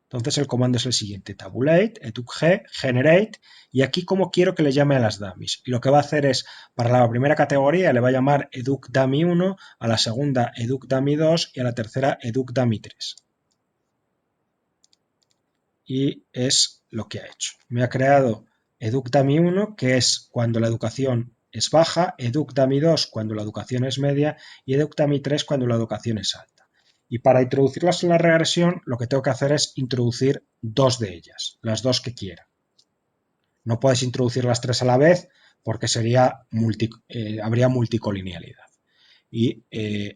Entonces el comando es el siguiente, tabulate, educg, generate, y aquí como quiero que le llame a las dummies. Y lo que va a hacer es, para la primera categoría le va a llamar educdummy1, a la segunda educdummy2 y a la tercera educdummy3. Y es lo que ha hecho. Me ha creado educdummy1, que es cuando la educación es baja, educdummy2 cuando la educación es media y educdummy3 cuando la educación es alta. Y para introducirlas en la regresión, lo que tengo que hacer es introducir dos de ellas, las dos que quiera. No puedes introducir las tres a la vez porque habría multicolinealidad. Y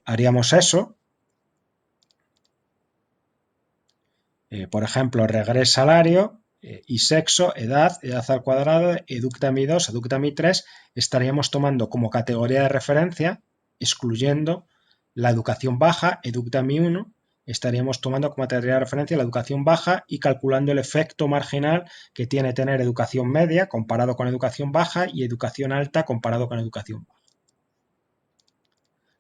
haríamos eso. Por ejemplo, regres salario y sexo, edad al cuadrado, educdummy2, educdummy3, estaríamos tomando como categoría de referencia, excluyendo la educación baja, educdummy1, estaríamos tomando como categoría de referencia la educación baja y calculando el efecto marginal que tiene tener educación media comparado con educación baja y educación alta comparado con educación baja.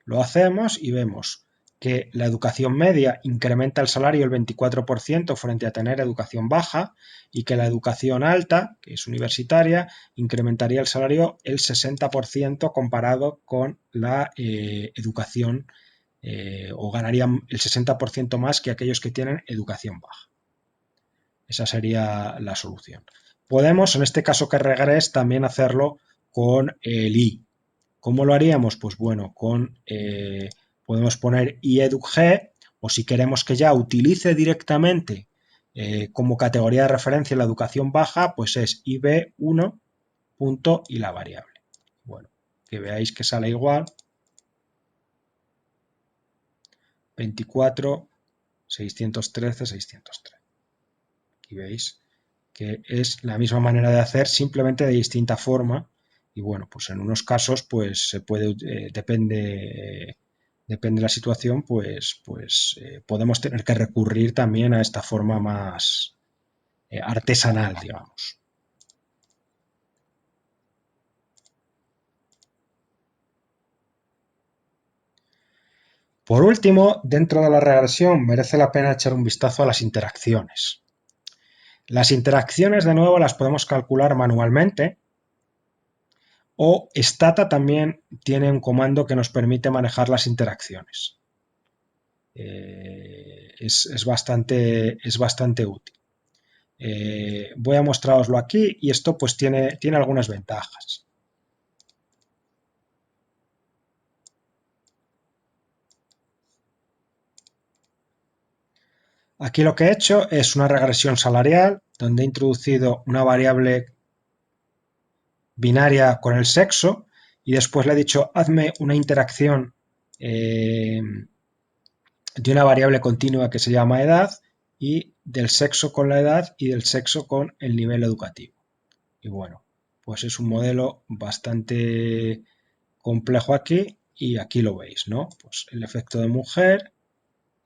Lo hacemos y vemos que la educación media incrementa el salario el 24% frente a tener educación baja y que la educación alta, que es universitaria, incrementaría el salario el 60% comparado con la educación o ganarían el 60% más que aquellos que tienen educación baja. Esa sería la solución. Podemos, en este caso que regres, también hacerlo con el i. ¿Cómo lo haríamos? Pues bueno, podemos poner ieducg, o si queremos que ya utilice directamente como categoría de referencia la educación baja, pues es ib1 punto y la variable. Bueno, que veáis que sale igual. 24, 613, 613. Aquí veis que es la misma manera de hacer, simplemente de distinta forma. Y bueno, pues en unos casos, pues se puede, depende de la situación, pues podemos tener que recurrir también a esta forma más artesanal, digamos. Por último, dentro de la regresión merece la pena echar un vistazo a las interacciones. Las interacciones, de nuevo, las podemos calcular manualmente, o Stata también tiene un comando que nos permite manejar las interacciones. Es bastante útil. Voy a mostraroslo aquí y esto pues tiene algunas ventajas. Aquí lo que he hecho es una regresión salarial donde he introducido una variable binaria con el sexo y después le he dicho hazme una interacción de una variable continua que se llama edad y del sexo con la edad y del sexo con el nivel educativo. Y bueno, pues es un modelo bastante complejo aquí y aquí lo veis, ¿no? Pues el efecto de mujer,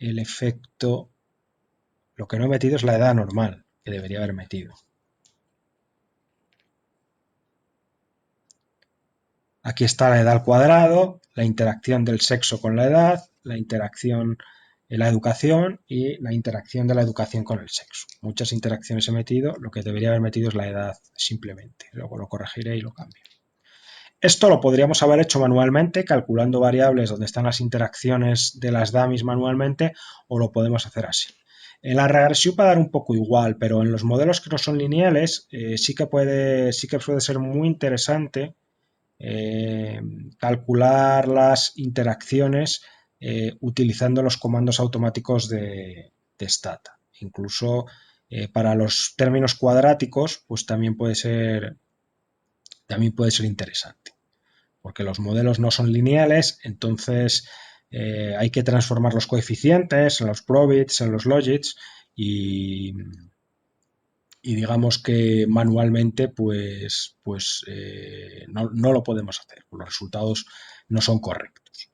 el efecto... Lo que no he metido es la edad normal, que debería haber metido. Aquí está la edad al cuadrado, la interacción del sexo con la edad, la interacción de la educación y la interacción de la educación con el sexo. Muchas interacciones he metido, lo que debería haber metido es la edad simplemente. Luego lo corregiré y lo cambio. Esto lo podríamos haber hecho manualmente, calculando variables donde están las interacciones de las dummies manualmente, o lo podemos hacer así. En la regresión va a dar un poco igual, pero en los modelos que no son lineales sí que puede ser muy interesante calcular las interacciones utilizando los comandos automáticos de Stata. Incluso para los términos cuadráticos, pues también puede ser interesante, porque los modelos no son lineales, entonces hay que transformar los coeficientes en los probits, en los logits, y digamos que manualmente pues no lo podemos hacer, los resultados no son correctos.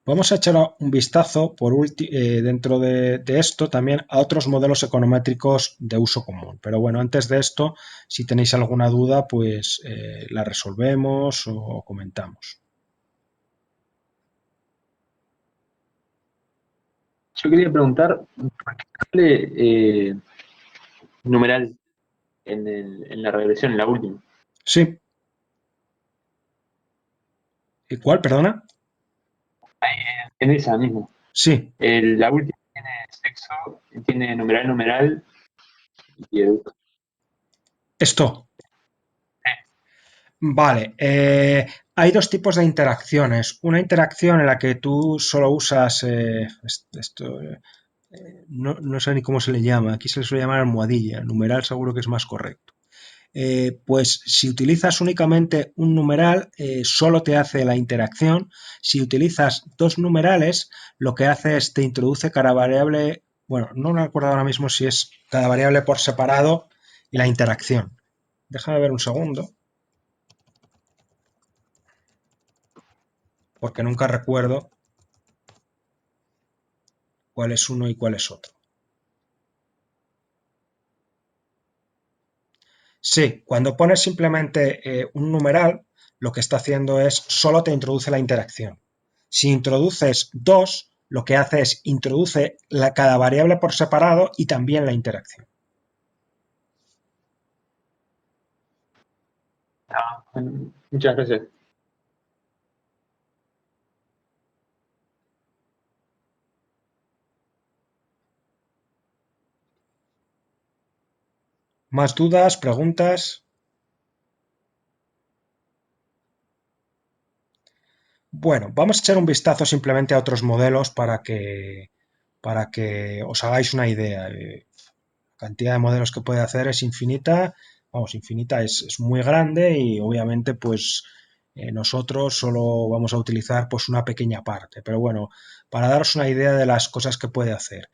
Vamos a echar un vistazo dentro de esto también a otros modelos econométricos de uso común. Pero bueno, antes de esto, si tenéis alguna duda, pues la resolvemos o comentamos. Yo quería preguntar, ¿por qué sale numeral en la regresión, en la última? Sí. ¿Y cuál, perdona? En esa misma. Sí. La última tiene sexo, tiene numeral y educa. Esto. Vale. Hay dos tipos de interacciones. Una interacción en la que tú solo usas no sé ni cómo se le llama. Aquí se le suele llamar almohadilla. Numeral seguro que es más correcto. Pues si utilizas únicamente un numeral, solo te hace la interacción. Si utilizas dos numerales, lo que hace es te introduce cada variable, bueno, no me acuerdo ahora mismo si es cada variable por separado y la interacción. Déjame ver un segundo, porque nunca recuerdo cuál es uno y cuál es otro. Sí, cuando pones simplemente un numeral, lo que está haciendo es solo te introduce la interacción. Si introduces dos, lo que hace es introduce cada variable por separado y también la interacción. Muchas gracias. ¿Más dudas, preguntas? Bueno, vamos a echar un vistazo simplemente a otros modelos para que os hagáis una idea. La cantidad de modelos que puede hacer es infinita, vamos, infinita, es muy grande y obviamente pues nosotros solo vamos a utilizar pues una pequeña parte, pero bueno, para daros una idea de las cosas que puede hacer.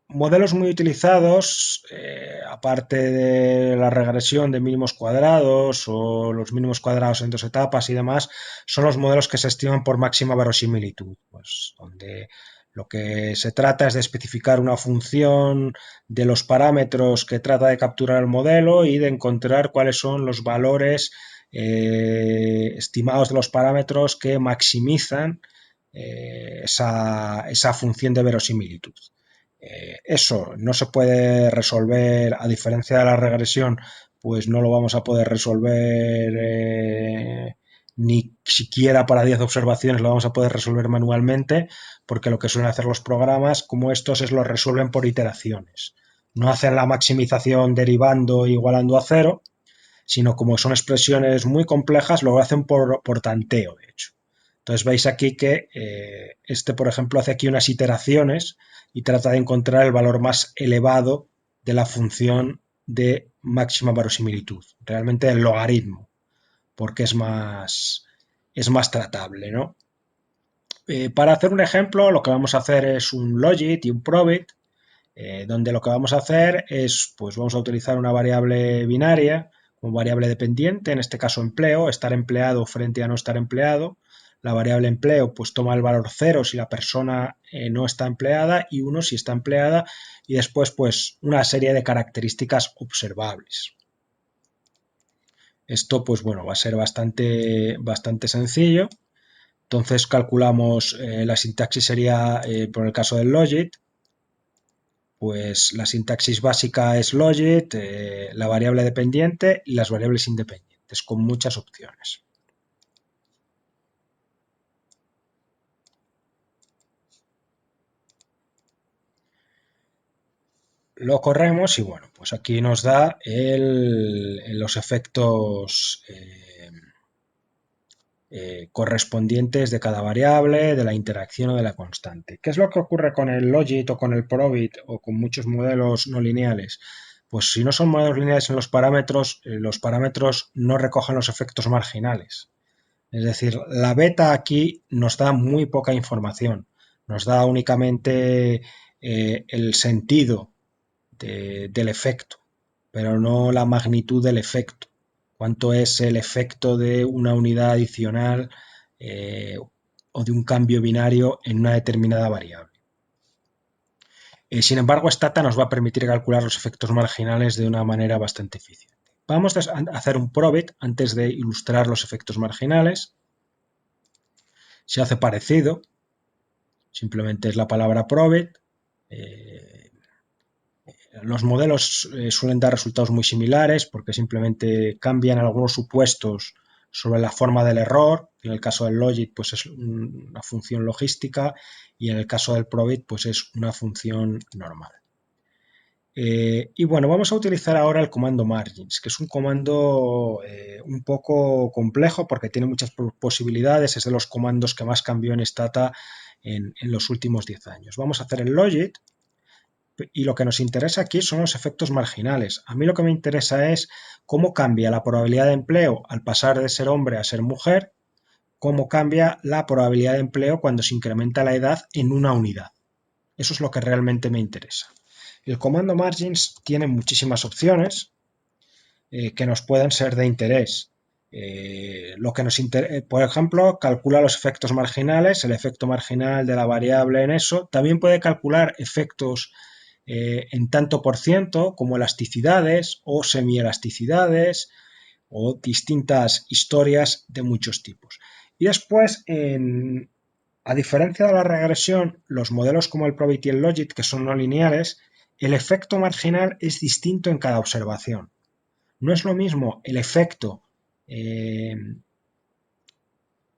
Modelos muy utilizados, aparte de la regresión de mínimos cuadrados o los mínimos cuadrados en dos etapas y demás, son los modelos que se estiman por máxima verosimilitud, pues donde lo que se trata es de especificar una función de los parámetros que trata de capturar el modelo y de encontrar cuáles son los valores estimados de los parámetros que maximizan esa función de verosimilitud. Eso no se puede resolver, a diferencia de la regresión, pues no lo vamos a poder resolver ni siquiera para 10 observaciones, lo vamos a poder resolver manualmente, porque lo que suelen hacer los programas como estos es lo resuelven por iteraciones. No hacen la maximización derivando e igualando a cero, sino como son expresiones muy complejas, lo hacen por tanteo, de hecho. Entonces veis aquí que por ejemplo, hace aquí unas iteraciones y trata de encontrar el valor más elevado de la función de máxima verosimilitud, realmente el logaritmo, porque es más tratable, ¿no? Para hacer un ejemplo, lo que vamos a hacer es un logit y un probit, donde lo que vamos a hacer es, pues vamos a utilizar una variable binaria como variable dependiente, en este caso empleo, estar empleado frente a no estar empleado. La variable empleo pues toma el valor 0 si la persona no está empleada y 1 si está empleada, y después pues una serie de características observables. Esto pues bueno, va a ser bastante sencillo. Entonces calculamos, la sintaxis sería, por el caso del logit, pues la sintaxis básica es logit, la variable dependiente y las variables independientes, con muchas opciones. Lo corremos y bueno, pues aquí nos da los efectos correspondientes de cada variable, de la interacción o de la constante. ¿Qué es lo que ocurre con el logit o con el probit o con muchos modelos no lineales? Pues si no son modelos lineales en los parámetros no recogen los efectos marginales. Es decir, la beta aquí nos da muy poca información, nos da únicamente el sentido del efecto, pero no la magnitud del efecto. Cuánto es el efecto de una unidad adicional o de un cambio binario en una determinada variable. Sin embargo, Stata nos va a permitir calcular los efectos marginales de una manera bastante eficiente. Vamos a hacer un probit antes de ilustrar los efectos marginales. Se hace parecido, simplemente es la palabra probit. Los modelos suelen dar resultados muy similares porque simplemente cambian algunos supuestos sobre la forma del error. En el caso del logit pues es una función logística y en el caso del probit pues es una función normal. Y bueno, vamos a utilizar ahora el comando margins, que es un comando un poco complejo porque tiene muchas posibilidades, es de los comandos que más cambió en Stata en los últimos 10 años. Vamos a hacer el logit y lo que nos interesa aquí son los efectos marginales. A mí lo que me interesa es cómo cambia la probabilidad de empleo al pasar de ser hombre a ser mujer, cómo cambia la probabilidad de empleo cuando se incrementa la edad en una unidad. Eso es lo que realmente me interesa. El comando margins tiene muchísimas opciones que nos pueden ser de interés. Por ejemplo, calcula los efectos marginales, el efecto marginal de la variable en eso. También puede calcular efectos en tanto por ciento, como elasticidades o semielasticidades o distintas historias de muchos tipos. Y después, a diferencia de la regresión, los modelos como el probit y el logit, que son no lineales, el efecto marginal es distinto en cada observación. No es lo mismo el efecto de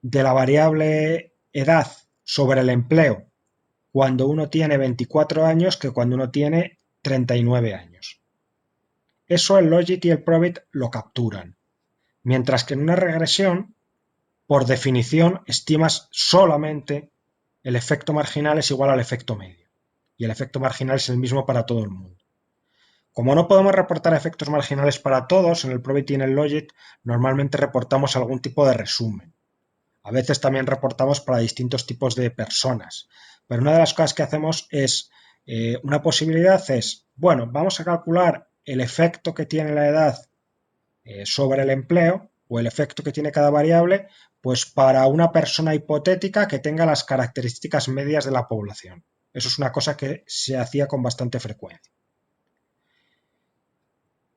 la variable edad sobre el empleo cuando uno tiene 24 años que cuando uno tiene 39 años. Eso el logit y el probit lo capturan. Mientras que en una regresión, por definición, estimas solamente el efecto marginal es igual al efecto medio. Y el efecto marginal es el mismo para todo el mundo. Como no podemos reportar efectos marginales para todos, en el probit y en el logit normalmente reportamos algún tipo de resumen. A veces también reportamos para distintos tipos de personas. Pero una de las cosas que hacemos es, una posibilidad es, bueno, vamos a calcular el efecto que tiene la edad sobre el empleo o el efecto que tiene cada variable, pues para una persona hipotética que tenga las características medias de la población. Eso es una cosa que se hacía con bastante frecuencia.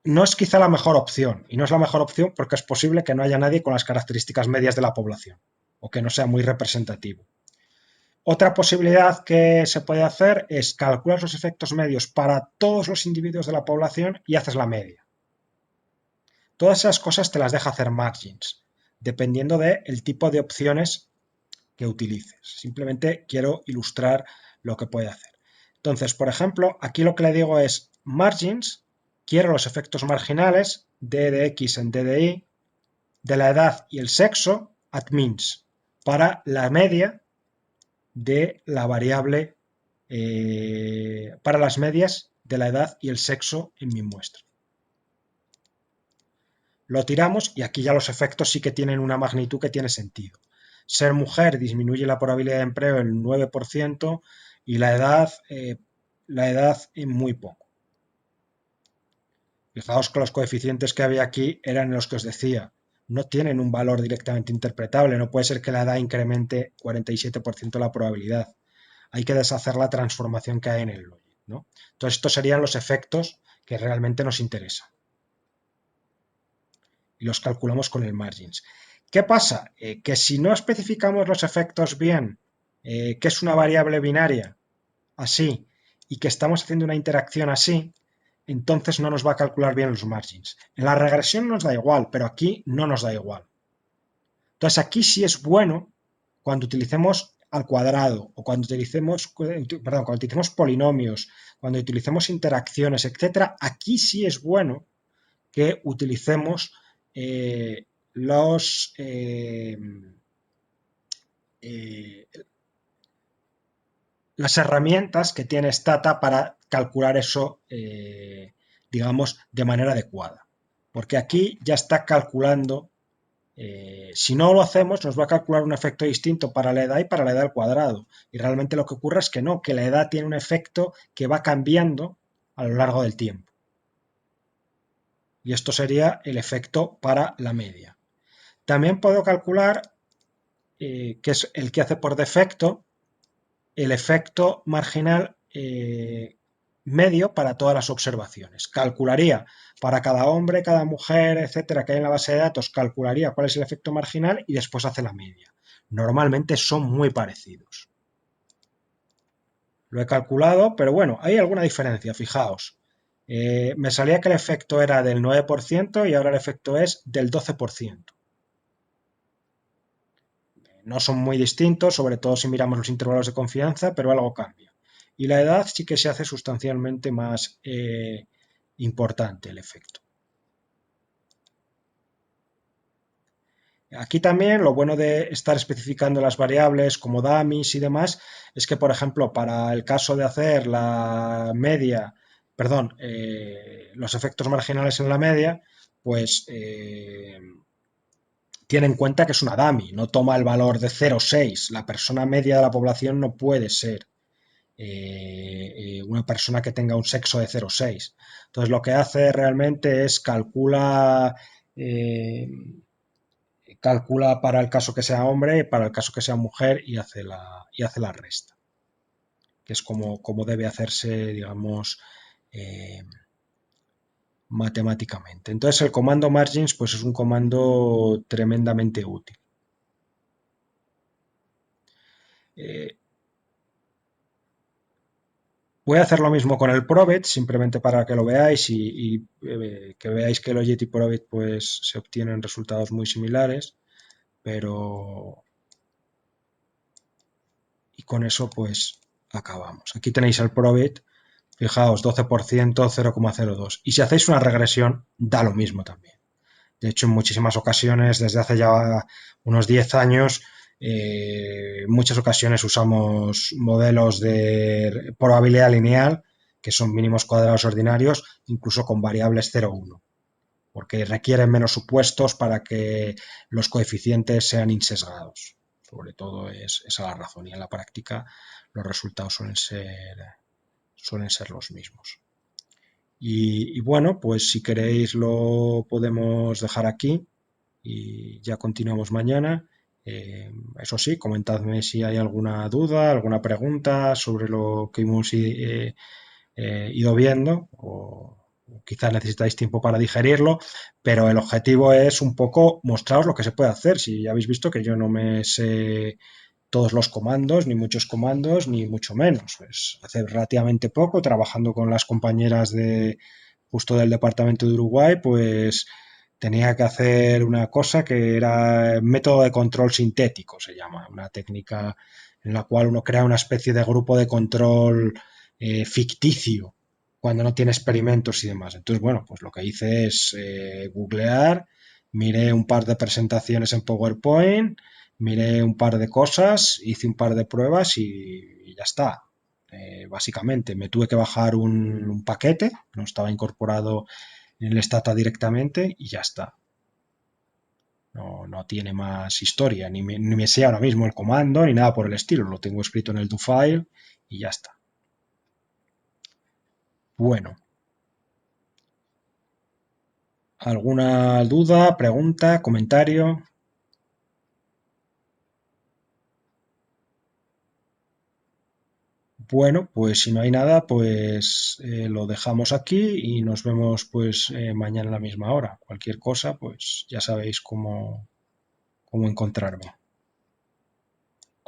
No es quizá la mejor opción, y no es la mejor opción porque es posible que no haya nadie con las características medias de la población, o que no sea muy representativo. Otra posibilidad que se puede hacer es calcular los efectos medios para todos los individuos de la población y haces la media. Todas esas cosas te las deja hacer margins, dependiendo del tipo de opciones que utilices. Simplemente quiero ilustrar lo que puede hacer. Entonces, por ejemplo, aquí lo que le digo es margins, quiero los efectos marginales, d de x en d de y, de la edad y el sexo, at means, para la media de la variable, para las medias de la edad y el sexo en mi muestra. Lo tiramos y aquí ya los efectos sí que tienen una magnitud que tiene sentido. Ser mujer disminuye la probabilidad de empleo en 9% y la edad en muy poco. Fijaos que los coeficientes que había aquí eran los que os decía. No tienen un valor directamente interpretable. No puede ser que la edad incremente 47% la probabilidad. Hay que deshacer la transformación que hay en el logit, ¿no? Entonces estos serían los efectos que realmente nos interesan. Y los calculamos con el margins. ¿Qué pasa? Que si no especificamos los efectos bien, que es una variable binaria, así, y que estamos haciendo una interacción así, entonces no nos va a calcular bien los margins. En la regresión nos da igual, pero aquí no nos da igual. Entonces aquí sí es bueno cuando utilicemos al cuadrado o cuando utilicemos polinomios, cuando utilicemos interacciones, etcétera, aquí sí es bueno que utilicemos los las herramientas que tiene Stata para calcular eso, digamos, de manera adecuada. Porque aquí ya está calculando, si no lo hacemos, nos va a calcular un efecto distinto para la edad y para la edad al cuadrado. Y realmente lo que ocurre es que no, que la edad tiene un efecto que va cambiando a lo largo del tiempo. Y esto sería el efecto para la media. También puedo calcular, que es el que hace por defecto, el efecto marginal medio para todas las observaciones. Calcularía para cada hombre, cada mujer, etcétera, que hay en la base de datos, calcularía cuál es el efecto marginal y después hace la media. Normalmente son muy parecidos. Lo he calculado, pero bueno, hay alguna diferencia, fijaos. Me salía que el efecto era del 9% y ahora el efecto es del 12%. No son muy distintos, sobre todo si miramos los intervalos de confianza, pero algo cambia. Y la edad sí que se hace sustancialmente más importante el efecto. Aquí también lo bueno de estar especificando las variables como dummies y demás es que, por ejemplo, para el caso de hacer la media, perdón, los efectos marginales en la media, pues tiene en cuenta que es una dummy, no toma el valor de 0,6. La persona media de la población no puede ser una persona que tenga un sexo de 0,6. Entonces lo que hace realmente es calcula para el caso que sea hombre y para el caso que sea mujer y hace la resta, que es como debe hacerse, digamos, matemáticamente. Entonces el comando margins pues es un comando tremendamente útil. Voy a hacer lo mismo con el Probit, simplemente para que lo veáis y que veáis que el Logit y Probit pues se obtienen resultados muy similares, pero y con eso pues acabamos. Aquí tenéis el Probit, fijaos, 12%, 0,02. Y si hacéis una regresión, da lo mismo también. De hecho, en muchísimas ocasiones, desde hace ya unos 10 años, en muchas ocasiones usamos modelos de probabilidad lineal, que son mínimos cuadrados ordinarios, incluso con variables 0,1, porque requieren menos supuestos para que los coeficientes sean insesgados. Sobre todo es esa la razón, y en la práctica los resultados suelen ser los mismos. Y bueno, pues si queréis lo podemos dejar aquí y ya continuamos mañana. Eso sí, comentadme si hay alguna duda, alguna pregunta sobre lo que hemos ido viendo, o quizás necesitáis tiempo para digerirlo, pero el objetivo es un poco mostraros lo que se puede hacer. Si ya habéis visto que yo no me sé todos los comandos, ni muchos comandos, ni mucho menos. Pues hace relativamente poco, trabajando con las compañeras justo del departamento de Uruguay, pues tenía que hacer una cosa que era método de control sintético, se llama, una técnica en la cual uno crea una especie de grupo de control ficticio cuando no tiene experimentos y demás. Entonces, bueno, pues lo que hice es googlear, miré un par de presentaciones en PowerPoint, miré un par de cosas, hice un par de pruebas y ya está. Básicamente me tuve que bajar un paquete, no estaba incorporado en el Stata directamente y ya está. No tiene más historia, ni me sé ahora mismo el comando ni nada por el estilo, lo tengo escrito en el do-file y ya está. Bueno, ¿alguna duda, pregunta, comentario? Bueno, pues si no hay nada, pues lo dejamos aquí y nos vemos pues mañana a la misma hora. Cualquier cosa, pues ya sabéis cómo encontrarme.